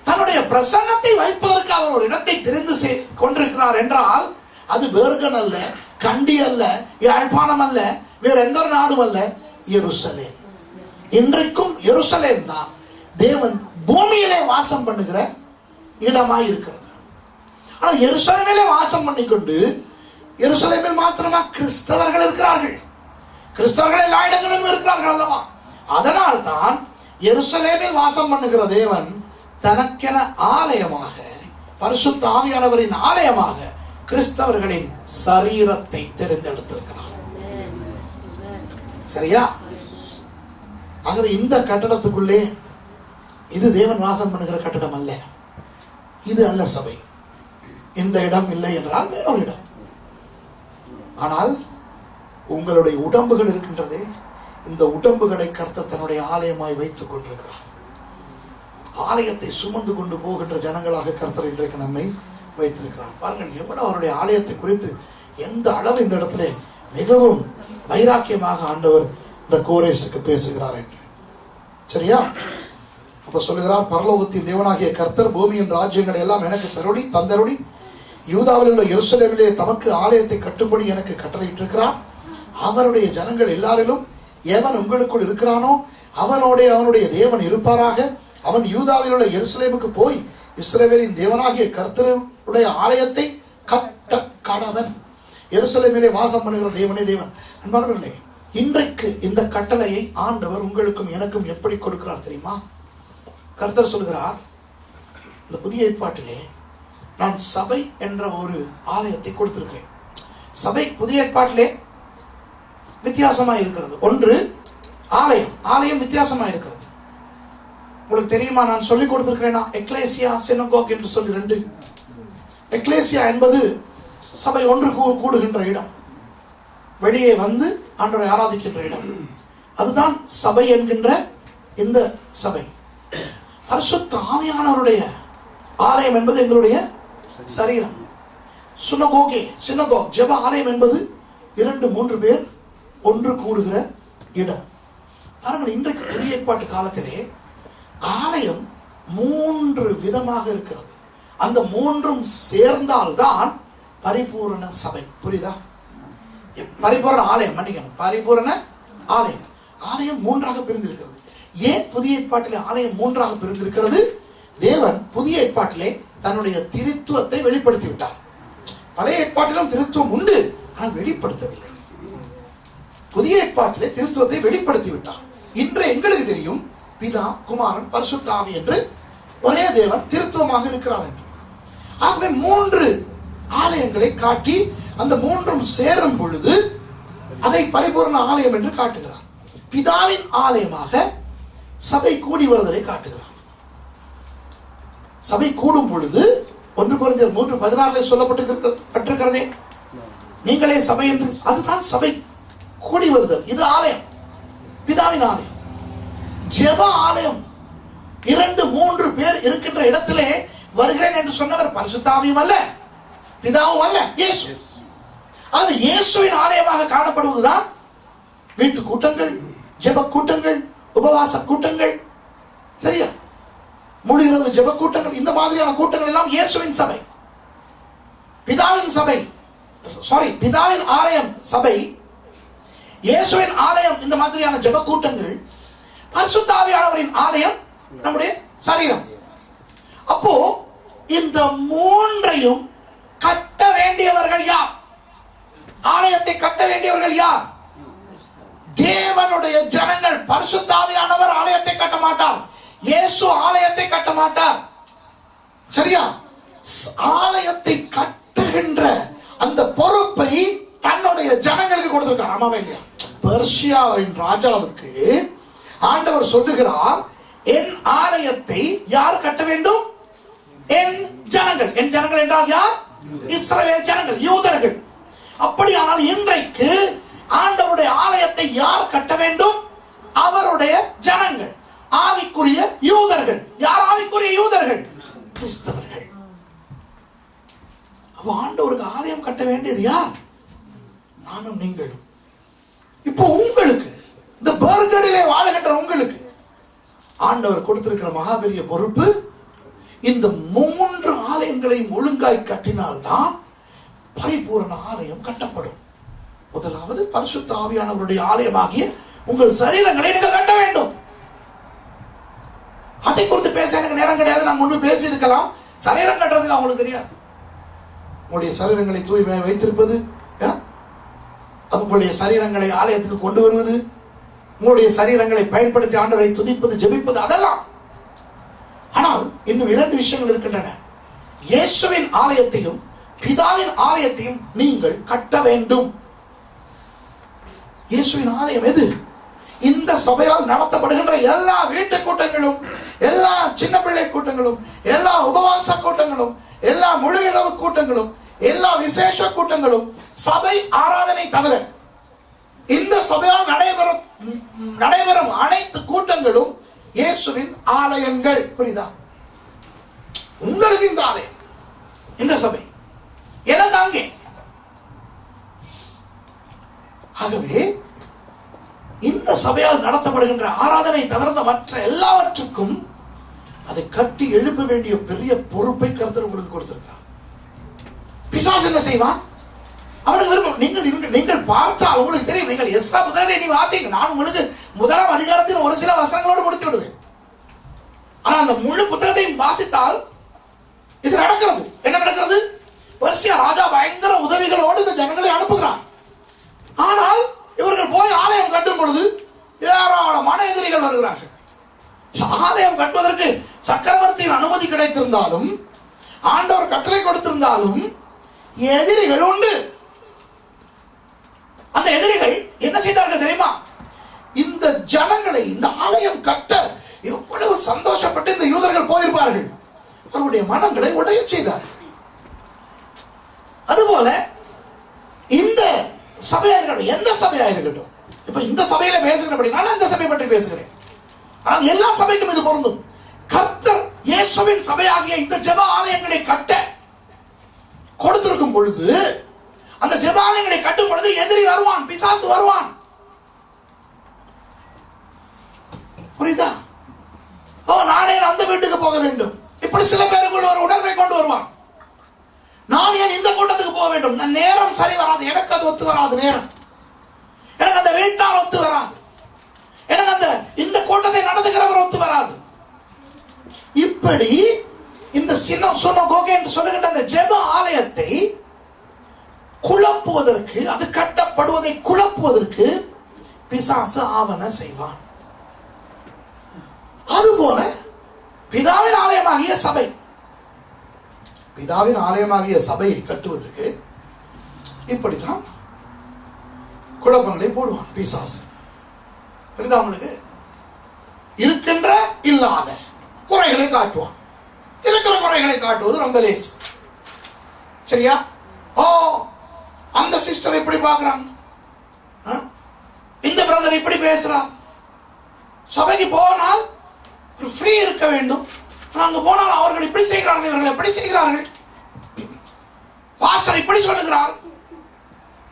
தன்னுடைய பிரசன்னத்தை வைப்பதற்கு அவர் ஒரு இடத்தை தெரிந்து கொண்டிருக்கிறார் என்றால் அது பெர்கன் அல்ல, கண்டி அல்ல, யாழ்ப்பாணம் அல்ல, வேற எந்த ஒரு நாடும் அல்ல, எருசலேம். இன்றைக்கும் எருசலேம் தான் தேவன் பூமியிலே வாசம் பண்ணுகிற இடமாய் இருக்கிறது. ஆனால் எருசலேமிலே வாசம் பண்ணிக்கொண்டு, எருசலேமில் மாத்திரமா கிறிஸ்தவர்கள் இருக்கிறார்கள். கிறிஸ்தவர்கள் எல்லா இடங்களிலும் இருக்கிறார்கள் அல்லவா? அதனால் தான் எருசலேமில் வாசம் பண்ணுகிற தேவன் தனக்கென ஆலயமாக, பரிசுத்த ஆவியானவரின் ஆலயமாக கிறிஸ்தவர்களின் சரீரத்தை தெரிந்தெடுத்திருக்கிறார். சரியா? ஆகவே இந்த கட்டடத்துக்குள்ளே இது தேவன் வாசம் பண்ணுகிற கட்டடம் அல்ல, இது அல்ல சபை. இந்த இடம் இல்லை என்றால் வேறொரு இடம். ஆனால் உங்களுடைய உடம்புகள் இருக்கின்றதே, இந்த உடம்புகளை கர்த்தர் தன்னுடைய ஆலயமாய் வைத்துக் கொண்டிருக்கிறார். ஆலயத்தை சுமந்து கொண்டு போகின்ற ஜனங்களாக கர்த்தர் இன்றைக்கு நம்மை வைத்திருக்கிறார். பாருங்கள் எவ்வளவு அவருடைய ஆலயத்தை குறித்து எந்த அளவு இந்த இடத்துல மிகவும் வைராக்கியமாக ஆண்டவர் இந்த கோரேசுக்கு பேசுகிறார் என்று. சரியா? அப்ப சொல்லுகிறார், பரலோகத்தின் தேவனாகிய கர்த்தர் பூமியின் ராஜ்யங்களை எல்லாம் எனக்கு தந்தருளி யூதாவில் உள்ள எருசலேமிலே தமக்கு ஆலயத்தை கட்டுப்படி எனக்கு கட்டளையிட்டிருக்கிறார். அவருடைய ஜனங்கள் எல்லாரிலும் எவன் உங்களுக்குள் இருக்கிறானோ அவனுடைய தேவன் இருப்பாராக. அவன் யூதாவில் உள்ள எருசலேமுக்கு போய் இஸ்ரவேலின் தேவனாகிய கர்த்தருடைய ஆலயத்தை கட்ட கடவன். எருசலேமிலே வாசம் பண்ணுகிற தேவனே தேவன். அன்பானவர்களே, இன்றைக்கு இந்த கட்டளையை ஆண்டவர் உங்களுக்கும் எனக்கும் எப்படி கொடுக்கிறார் தெரியுமா? கர்த்தர் சொல்கிறார், இந்த புதிய ஏற்பாட்டிலே நான் சபை என்ற ஒரு ஆலயத்தை கொடுத்திருக்கிறேன். சபை புதிய ஏற்பாட்டிலே வித்தியாசமா இருக்கிறது. ஒன்று ஆலயம், ஆலயம் வித்தியாசமா இருக்கிறது. உங்களுக்கு தெரியுமா, நான் சொல்லிக் கொடுத்திருக்கிறேனா? எக்லேசியா, சினகோக் என்று சொல்லி ரெண்டு. எக்லேசியா என்பது சபை ஒன்று கூடுகின்ற இடம், வெளியே வந்து ஆண்டவரை ஆராதிக்கின்ற இடம். அதுதான் சபை என்கின்ற இந்த சபை. பரிசுத்த ஆவியானவருடைய ஆலயம் என்பது எங்களுடைய சரீரம். சினகோக் ஜெப ஆலயம் என்பது 2-3 பேர் ஒன்று கூடுகிற இடம். பாருங்கள், இன்றைக்கு புதிய ஏற்பாட்டு காலத்திலே ஆலயம் 3 விதமாக இருக்கிறது. அந்த 3ம் சேர்ந்தால்தான் பரிபூரண சபை. புரியுதா? பரிபூரண ஆலயம், மன்னிக்கணும், பரிபூரண ஆலயம். ஆலயம் 3ஆக பிரிந்திருக்கிறது. ஏன் புதிய ஏற்பாட்டிலே ஆலயம் 3ஆக பிரிந்திருக்கிறது? தேவன் புதிய ஏற்பாட்டிலே தன்னுடைய திருத்துவத்தை வெளிப்படுத்தி விட்டார். பழைய ஏற்பாட்டிலும் திருத்துவம் உண்டு, ஆனால் வெளிப்படுத்தவில்லை. புதிய ஏற்பாட்டிலே திருத்துவத்தை வெளிப்படுத்தி விட்டார். இன்று எங்களுக்கு தெரியும், பிதா, குமாரன், பரிசுத்த ஆவி என்று ஒரே தேவன் திருத்துவமாக இருக்கிறார் என்று. ஆகவே 3 ஆலயங்களை காட்டி அந்த 3ம் சேரும் பொழுது அதை பரிபூரண ஆலயம் என்று காட்டுகிறார். பிதாவின் ஆலயமாக சபை கூடி வருவதை காட்டுகிறார். சபை கூடும் பொழுது 1 கொரிந்தியர் 3:16 சொல்லப்பட்டிருக்கிறதே, நீங்களே சபை என்று. அதுதான் சபை கூடி வருதல். இது ஆலயம், பிதாவின் ஆலயம். ஜெப ஆலயம் 2-3 பேர் இருக்கின்ற இடத்திலே வருகிறேன் என்று சொன்னவர் பரிசுத்த ஆவியும் அல்ல, பிதாவும் அல்ல, இயேசு. அது இயேசுவின் ஆலயமாக காணப்படுவதுதான் வீட்டு கூட்டங்கள், ஜெப கூட்டங்கள், உபவாச கூட்டங்கள், சரியா, முழு இரவு ஜெப கூட்டங்கள். இந்த மாதிரியான கூட்டங்கள் எல்லாம் இயேசுவின் சபை, பிதாவின் சபை. பிதாவின் ஆலயம் சபை, இயேசுவின் ஆலயம் இந்த மாதிரியான ஜெப கூட்டங்கள், பரிசுத்த ஆவியானவரின் ஆலயம் நம்முடைய சரீரம். அப்போ இந்த 3ஐயும் கட்ட வேண்டியவர்கள் யார்? ஆலயத்தை கட்ட வேண்டியவர்கள் யார்? தேவனுடைய ஜனங்கள். பரிசுத்த ஆவியானவர் ஆலயத்தை கட்ட மாட்டார், இயேசு ஆலயத்தை கட்ட மாட்டார். சரியா? ஆலயத்தை கட்டுகின்ற அந்த பொறுப்பை தன்னுடைய ஜனங்களுக்கு கொடுத்திருக்கார். ஆமாவே இல்லையா? பெர்சியாவின் ராஜாவுக்கு ஆண்டவர் சொல்லுகிறார், என் ஆலயத்தை யார் கட்ட வேண்டும்? என் ஜனங்கள். என் ஜனங்கள் என்றால் யார்? இஸ்ரவேல் ஜனங்கள், யூதர்கள். அப்படியானால் இன்றைக்கு ஆண்டவருடைய ஆலயத்தை யார் கட்ட வேண்டும்? அவருடைய ஜனங்கள், ஆவிக்குரிய யூதர்கள். யார் ஆவிக்குரிய யூதர்கள்? கிறிஸ்தவர்கள். அப்ப ஆண்டவருக்கு ஆலயம் கட்ட வேண்டியது யார்? நானும் நீங்களும். இப்போ உங்களுக்கு, இந்த பர்கடிலே வாழுகின்ற உங்களுக்கு ஆண்டவர் கொடுத்திருக்கிற மகாபெரிய பொறுப்பு, இந்த 3 ஆலயங்களையும் ஒழுங்காய் கட்டினால்தான் பரிபூரண ஆலயம் கட்டப்படும். முதலாவது பரிசுத்த ஆவியானவருடைய ஆலயமாகிய உங்கள் சரீரங்களை நீங்கள் கட்ட வேண்டும். அதை குறித்து பேச எனக்கு நேரம் கிடையாது. நான் முன்பு பேசி இருக்கலாம். சரீரம் கட்டுறதுக்கு அவங்களுக்கு தெரியாது. உங்களுடைய சரீரங்களை தூய்மையாக வைத்திருப்பது, உங்களுடைய சரீரங்களை ஆலயத்துக்கு கொண்டு வருவது, உங்களுடைய சரீரங்களை பயன்படுத்தி ஆண்டவரை துதிப்பது, ஜெபிப்பது, அதெல்லாம். ஆனால் இன்னும் 2 விஷயங்கள் இருக்கின்றன. இயேசுவின் ஆலயத்தையும் பிதாவின் ஆலயத்தையும் நீங்கள் கட்ட வேண்டும். இயேசுவின் ஆலயம் எது? இந்த சபையால் நடத்தப்படுகின்ற எல்லா வீட்டு கூட்டங்களும், எல்லா சின்ன பிள்ளை கூட்டங்களும், எல்லா உபவாச கூட்டங்களும், எல்லா முழு இரவு கூட்டங்களும், எல்லா விசேஷ கூட்டங்களும், சபை ஆராதனை தவிர இந்த சபையால் நடைபெறும் அனைத்து கூட்டங்களும் இயேசுவின் ஆலயங்கள். புரியுதா? உங்களுக்கு இந்த ஆலயம், இந்த சபை எல்லாம் தாங்க. ஆகவே இந்த சபையால் நடத்தப்படுகின்ற ஆராதனை தவிர்த்த மற்ற எல்லாவற்றுக்கும் அதை கட்டி எழுப்ப வேண்டிய பெரிய பொறுப்பை கர்த்தர் உங்களுக்கு கொடுத்திருக்கிறார். பிசாசு என்ன செய்வான்? அவனுக்கு விருப்பம். நீங்கள் பார்த்தால் உங்களுக்கு தெரியும். நீங்கள் எஸ்ரா புத்தகத்தை நீ வாசிங்க. நான் உங்களுக்கு 1ஆம் அதிகாரத்தில் ஒரு சில வசனங்களோடு முடித்து விடுவேன். ஆனால் அந்த முழு புத்தகத்தையும் வாசித்தால் இது நடக்கிறது. என்ன நடக்கிறது? பெர்சியா ராஜா பயங்கர உதவிகளோடு இந்த ஜனங்களை அனுப்புகிறான். ஆனால் இவர்கள் போய் ஆலயம் கட்டும் பொழுது ஏராளமான எதிரிகள் வருகிறார்கள். ஆலயம் கட்டுவதற்கு சக்கரவர்த்தியின் அனுமதி கிடைத்திருந்தாலும் ஆண்டவர் கட்டளை கொடுத்திருந்தாலும் எதிரிகள் உண்டு. அந்த எதிரிகள் என்ன செய்தார்கள் தெரியுமா? இந்த ஜனங்களை, இந்த ஆலயம் கட்ட எவ்வளவு சந்தோஷப்பட்டு இந்த யூதர்கள் போயிருப்பார்கள், அவருடைய மனங்களை உடைய செய்தார்கள். அதுபோல இந்த சபையார்கள், எந்த சபையாக இருக்கட்டும், இப்ப இந்த சபையில பேசுகிறபடி நான் இந்த சபை பற்றி பேசுகிறேன், ஆனால் எல்லா சபைக்கும் இது பொருந்தும். கர்த்தர் இயேசுவின் சபையாகிய இந்த ஜெப ஆலயங்களை கட்ட கொடுத்திருக்கும் பொழுது, அந்த ஜெப ஆலயங்களை கட்டும் பொழுது எதிரி வருவான், பிசாசு வருவான். புரியுதா? ஓ, நானே அந்த வீட்டுக்கு போக வேண்டும், இப்படி சில பேருக்குள்ள ஒரு உணர்வை கொண்டு வருவான். நான் ஏன் இந்த கூட்டத்துக்கு போக வேண்டும், நேரம் சரி வராது, எனக்கு அது ஒத்து வராது, நேரம் எனக்கு அந்த வீட்டால் ஒத்து வராது, எனக்கு அந்த இந்த கூட்டத்தை நடத்துகிறவர் ஒத்து வராது. இப்படி இந்த சினகோகை என்று சொல்லுகின்ற அந்த ஜெப ஆலயத்தை குழப்புவதற்கு, அது கட்டப்படுவதை குழப்புவதற்கு பிசாசு ஆவன செய்வான். அதுபோல பிதாவின் ஆலயமாகிய சபை, பிதாவின் ஆலயமாகிய சபையை கட்டுவதற்கு இப்படித்தான் குழப்பங்களை போடுவான் பிசாசு. புரியுதா உங்களுக்கு? இருக்கின்ற இல்லாத குறைகளை காட்டுவான். இருக்கிற குறைகளை காட்டுவது ரொம்ப லேஸ். சரியா? ஓ, அந்த சிஸ்டர் இப்படி பார்க்கிறாங்க, இந்த பிரதர் இப்படி பேசுறான். சபைக்கு போனால் ஃப்ரீ இருக்க வேண்டும், அங்கு போனால் அவர்கள் இப்படி செய்கிறார்கள், இவர்கள் எப்படி செய்கிறார்கள், பாஸ்டர் இப்படி சொல்லுகிறார்.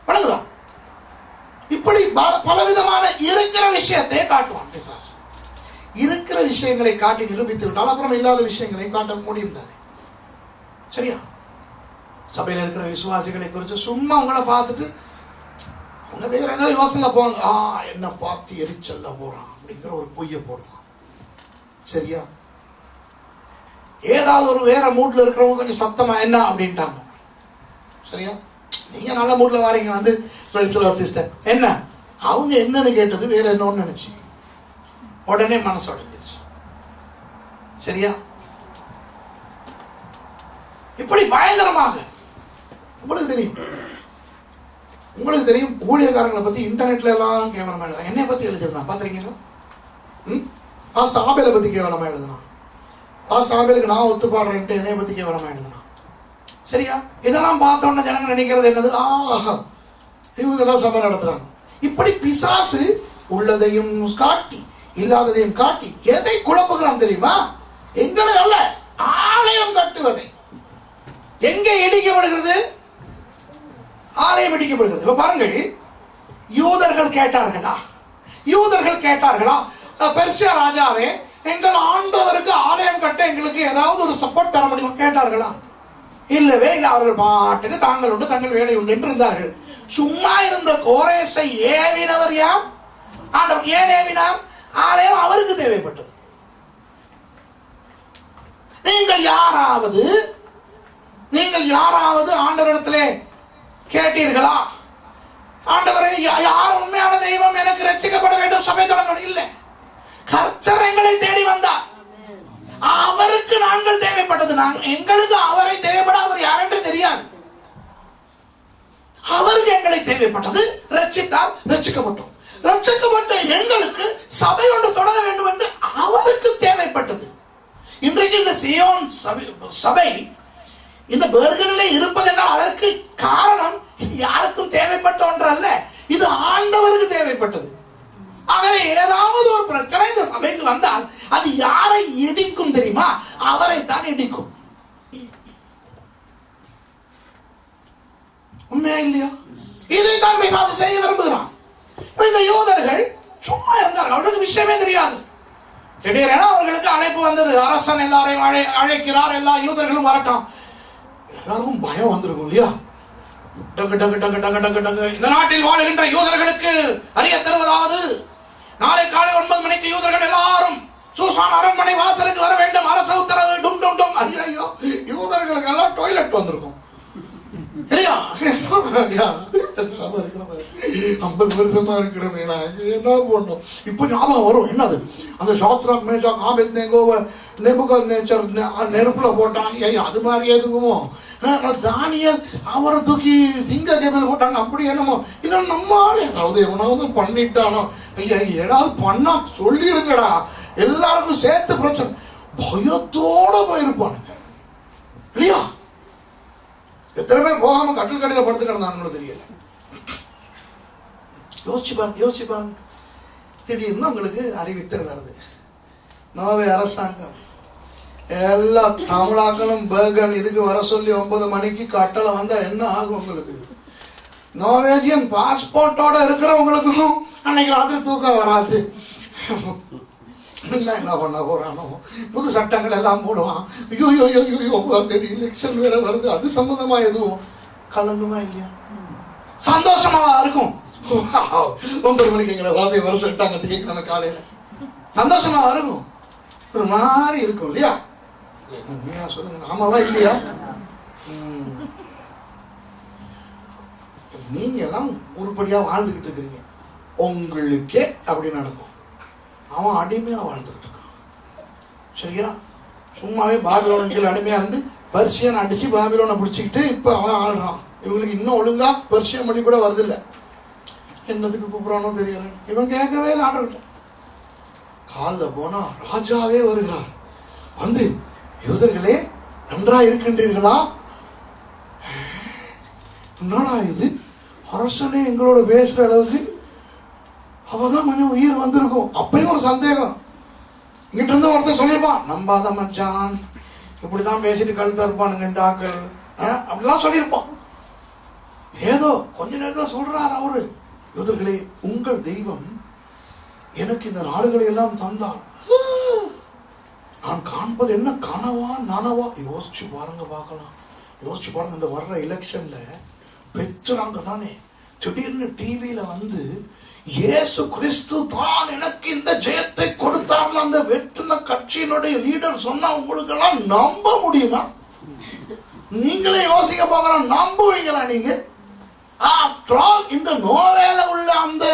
வணங்குதா? இப்படி பலவிதமான இருக்கிற விஷயத்தை காட்டுவான் பிசாசு. இருக்கிற விஷயங்களை காட்டி நிரூபித்து விட்டால் அப்புறம் இல்லாத விஷயங்களை காட்ட முடியும் தானே? சரியா? சபையில் இருக்கிற விசுவாசிகளை குறித்து சும்மா உங்களை பார்த்துட்டு அவங்க வேற ஏதோ யோசனை போவாங்க, என்ன பார்த்து எரிச்சல்ல போறான் அப்படிங்கிற ஒரு பொய்ய போடுவான். சரியா? ஏதாவது ஒரு வேற மூட்ல இருக்கிறவங்க கொஞ்சம் சத்தமா என்ன அப்படின்ட்டாங்க. சரியா? நீங்க நல்ல மூட்ல வாரீங்க, வந்து சிஸ்டர் என்ன, அவங்க என்னன்னு கேட்டது வேற என்னன்னு நினைச்சு உடனே மனசு உடைஞ்சிருச்சு. சரியா? இப்படி பயங்கரமாக உங்களுக்கு தெரியும் ஊழியக்காரங்களை பத்தி இன்டர்நெட்ல எல்லாம் கேவலமா எழுதுறாங்க. என்னை பத்தி எழுதிருந்தான் பாத்திருக்கீங்களா? பாஸ்டர் ஆபேலை பத்தி கேவலமா எழுதுனா, பாஸ்டர் ஆபேலுக்கு நான் ஒத்து பாடுறேன்ட்டு என்னை பத்தி கேவலமா எழுதுனா. சரியா? இதெல்லாம் பார்த்த உடனே ஜனங்க நினைக்கிறது என்னது, இவங்கதான் சபை நடத்துறாங்க. இப்படி பிசாசு உள்ளதையும் காட்டி இல்லாததையும் காட்டி எதை குழப்புகிறான் தெரியுமா? எங்களை அல்ல, ஆலயம் கட்டுவதை. எங்கே இடிக்கப்படுகிறது? ஆலயம் இடிக்கப்படுகிறது. இப்ப பாருங்கள், யூதர்கள் கேட்டார்களா, பெர்சியா ராஜாவே, எங்கள் ஆண்டவருக்கு ஆலயம் கட்ட எங்களுக்கு ஏதாவது ஒரு சப்போர்ட் தர முடியுமா கேட்டார்களா? இல்லவே இல்லை. அவர்கள் பாட்டுக்கு தாங்கள் உண்டு தங்கள் வேலை உண்டு என்று இருந்தார்கள். சும்மா இருந்த கோரேசை ஏவினவர் யார்? ஆண்டவர். ஏன் ஏவினார்? ஆலயம் அவருக்கு தேவைப்பட்டது. நீங்கள் யாராவது ஆண்டவரிடத்திலே கேட்டீர்களா, ஆண்டவரே யார் உண்மையான தெய்வம், எனக்கு ரட்சிக்கப்பட வேண்டும், சபை தொடங்க? இல்லை. கர்த்தர் எங்களை தேடி வந்தார், அவருக்கு நாங்கள் தேவைப்பட்டது. எங்களுக்கு அவரை தேவைப்பட அவர் யார் என்று தெரியாது. அவருக்கு எங்களை தேவைப்பட்டது, ரட்சித்தார், ரட்சிக்கப்பட்டோம். ரட்சிக்கப்பட்ட எங்களுக்கு சபை ஒன்று தொடங்க வேண்டும் என்று அவருக்கு தேவைப்பட்டது. இன்றைக்கு இந்த சியோன் சபை இந்த பெர்கனிலே இருப்பதென்றால் அதற்கு காரணம் யாருக்கும் தேவைப்பட்ட ஒன்று அல்ல, இது ஆண்டவருக்கு தேவைப்பட்டது. ஆகவே ஏதாவது ஒரு பிரச்சனை இந்த சபைக்கு வந்தால் அது யாரை இடிக்கும் தெரியுமா? அவரை தான் இடிக்கும். உண்மையா இல்லையா? இதைத்தான் பிசாசு செய்ய விரும்புகிறான். இந்த யூதர்கள் சும்மா இருந்தார்கள், அவர்களுக்கு விஷயமே தெரியாது. திடீரென அவர்களுக்கு அழைப்பு வந்தது, அரசன் எல்லாரையும் அழைக்கிறார், எல்லா யூதர்களும் வரட்டும். எல்லாருக்கும் பயம் வந்திருக்கும் இல்லையா? டங்கு டங்கு டங்கு டங்கு டங்கு டங்கு. இந்த நாட்டில் வாழ்கின்ற யூதர்களுக்கு அறிய தருவதாவது, நாளை காலை 9 மணிக்கு யூதர்கள் எல்லாரும் சூசான் அரண்மனை வாசலுக்கு வர வேண்டும், அரச உத்தரவு. டும் டும் டும். ஐயோ, யூதர்களுக்கு எல்லாம் டாய்லெட் வந்திருக்கும். சரியா? 50 வருஷமா இருக்கிறமே நாங்க என்ன பண்ணோம். இப்ப ஞாபகம் வரும். என்னது அந்த சாத்ராக் மேஷாக் ஆபேத்நேகோவை நேபுகாத்நேச்சர் நெருப்புல போட்டான். அது மாதிரி எதுக்குமோ தானியல் அவரை தூக்கி சிங்க கேபிள் போட்டாங்க. அப்படி என்னமோ இல்ல நம்மளால ஏதாவது எவனாவது பண்ணிட்டானோ. ஐயா ஏதாவது பண்ணா சொல்லிருங்கடா, எல்லாருக்கும் சேர்த்து பிரச்சனை. பயத்தோட போயிருப்பானுங்க இல்லையா? எத்தனை பேர் போகாம கட்டில் கடையில படுத்து கிடந்தான்னு தெரியல. யோசிப்பாங்க. திடீர்னு உங்களுக்கு அறிவித்தல் வருது. நோவே அரசாங்கம் எல்லா தமிழாக்களும் பேர்கன் இதுக்கு வர சொல்லி 9 மணிக்கு கட்டளை வந்தா என்ன ஆகும் உங்களுக்கு? நோவேஜியன் பாஸ்போர்ட்டோட இருக்கிறவங்களுக்கும் அன்னைக்கு ராத்திரி தூக்கம் வராது. என்ன பண்ண போறானோ, புது சட்டங்கள் எல்லாம் போடுவான். ஐயோ 9ஆம் தேதி எலெக்ஷன் வேற வருது, அது சம்பந்தமா எதுவும் கலங்குமா இல்லையா? சந்தோஷமா இருக்கும். 9 மணிக்கு எங்களை எல்லாத்தையும் வர சொல்லிட்டாங்க திங்கக்கிழமை காலையில. சந்தோஷமா இருக்கும். ஒரு மாதிரி இருக்கும் இல்லையா? சொல்லுங்க, ஆமாவா இல்லையா? நீங்க எல்லாம் உருப்படியா வாழ்ந்துகிட்டு இருக்கிறீங்க, உங்களுக்கே அப்படி நடக்கும். அவன் அடிமையா வாழ்ந்துகிட்டு இருக்கான். சரியா? சும்மாவே பாபிலோன் கீழே அடிமையா இருந்து பெர்சியன் அடிச்சு பாபிலோனை பிடிச்சிக்கிட்டு இப்ப அவன் ஆள்றான். இவங்களுக்கு இன்னும் ஒழுங்கா பெர்சியன் மொழி கூட வருது இல்ல. என்னதுக்கு கூப்பிடறானோ தெரியல. இவன் கேட்கவே இல்லை. ஆடுறோம் காலில் போனா ராஜாவே வருகிறார். வந்து யூதர்களே நன்றா இருக்கின்றீர்களா? என்னடா இது, அரசனே எங்களோட பேசுற அளவுக்கு அவதான் கொஞ்சம் உயிர் வந்திருக்கும். அப்பயும் ஒரு சந்தேகம். இங்கிட்ட இருந்து ஒருத்தர் சொல்லிருப்பான், நம்பாத மச்சான், இப்படிதான் பேசிட்டு கழுத்தா இருப்பானுங்க இந்த ஆக்கள் அப்படிலாம் சொல்லியிருப்பான். ஏதோ கொஞ்ச நேரத்தில் சொல்றாரு அவரு, யூதர்களே உங்கள் தெய்வம் எனக்கு இந்த நாடுகளை எல்லாம் தந்தார். நான் காண்பது என்ன கனவா நனவா? யோசிச்சு பாருங்க, பார்க்கலாம். யோசிச்சு பாருங்க, இந்த வர்ற எலெக்ஷன்ல பெற்றுறாங்க தானே, திடீர்னு டிவியில வந்து இயேசு கிறிஸ்து தான் எனக்கு இந்த ஜெயத்தை கொடுத்தார் அந்த வெற்றின கட்சியினுடைய லீடர் சொன்னா உங்களுக்கு எல்லாம் நம்ப முடியுமா? நீங்களே யோசிக்க பார்க்கலாம், நம்புவீங்களா நீங்க? ஆஃப்டர் ஆல் இந்த நோவேல உள்ள அந்த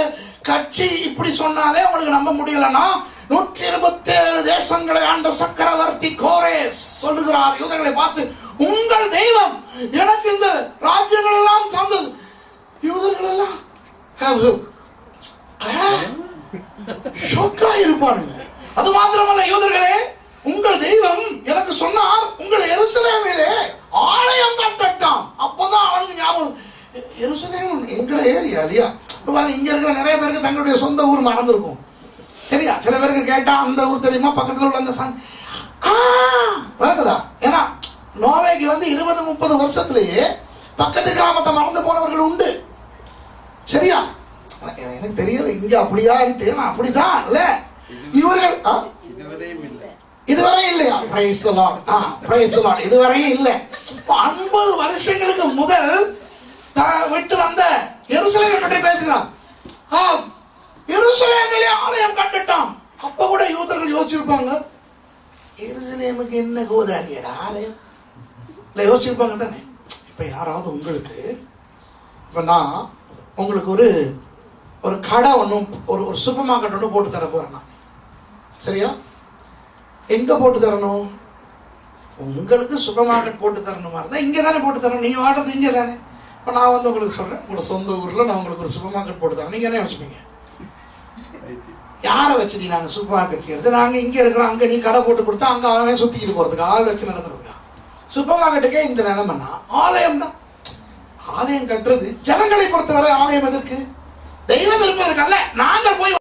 கட்சி இப்படி சொன்னாலே உங்களுக்கு நம்ப முடியலன்னா 127 தேசங்களை ஆண்ட சக்கரவர்த்தி கோரேஸ் சொல்லுகிறார் யூதர்களை பார்த்து, உங்கள் தெய்வம் எனக்கு இந்த ராஜ்யங்கள் எல்லாம் தந்தது. யூதர்கள் எல்லாம் ஷோக்கா இருப்பானுங்க. அது மாத்திரமல்ல, யூதர்களே உங்கள் தெய்வம் எனக்கு சொன்னார் உங்கள் எருசலேமிலே ஆலயம் கட்டட்டான். அப்பதான் அவனுக்கு ஞாபகம், எருசலேம் எங்களை ஏரியா இல்லையா? இங்க இருக்கிற நிறைய பேருக்கு தங்களுடைய சொந்த ஊர் மறந்துருக்கும். சரியா? சில பேருக்கு கேட்டா அந்த ஊர் தெரியுமா, பக்கத்துல உள்ள அந்த வழக்குதா? ஏன்னா நோவேக்கு வந்து 20-30 வருஷத்திலேயே பக்கத்து கிராமத்தை மறந்து போனவர்கள் உண்டு. சரியா? எனக்கு தெரியல இங்க அப்படியான்ட்டு. அப்படிதான் இல்ல இவர்கள் இதுவரை இல்லையா? Praise the Lord. Praise the Lord. இதுவரையும் இல்ல. 50 வருஷங்களுக்கு முதல் விட்டு வந்த எருசலேமை பற்றி பேசுகிறான். எருசலேமிலே ஆலயம் கட்டட்டான். அப்ப கூட யூதர்கள் யோசிச்சிருப்பாங்க, எருசலேமுக்கு என்ன கோதாரியடா ஆலயம் இல்ல, யோசிச்சிருப்பாங்க தானே. இப்ப யாராவது உங்களுக்கு, இப்ப நான் உங்களுக்கு ஒரு கடை ஒன்றும் ஒரு சூப்பர் மார்க்கெட் ஒன்று போட்டு தர போறேன். சரியா? எங்க போட்டு தரணும்? உங்களுக்கு சூப்பர் மார்க்கெட் போட்டு தரணுமா இருந்தா இங்க தானே போட்டு தரணும். நீங்க வாழ்றது இங்க தானே. இப்ப நான் வந்து உங்களுக்கு சொல்றேன், உங்களோட சொந்த ஊர்ல நான் உங்களுக்கு ஒரு சூப்பர் மார்க்கெட் போட்டு தரேன். நீங்க என்ன யோசிப்பீங்க? யாரை வச்சு நீ நாங்க சூப்பர் மார்க்கெட் செய்யறது? நாங்க இங்க இருக்கிறோம், அங்க நீ கடை போட்டு கொடுத்தா அங்க அவன் சுத்திக்கிட்டு போறதுக்கு ஆள் வச்சு நடத்துறதுக்கா? சூப்பர் மார்க்கெட்டுக்கே இந்த நிலைமைன்னா ஆலயம் தான். ஆலயம் கட்டுறது ஜனங்களை பொறுத்தவரை ஆலயம் எதற்கு? தெய்வம் இருப்பதற்கல்ல. நாங்கள் போய்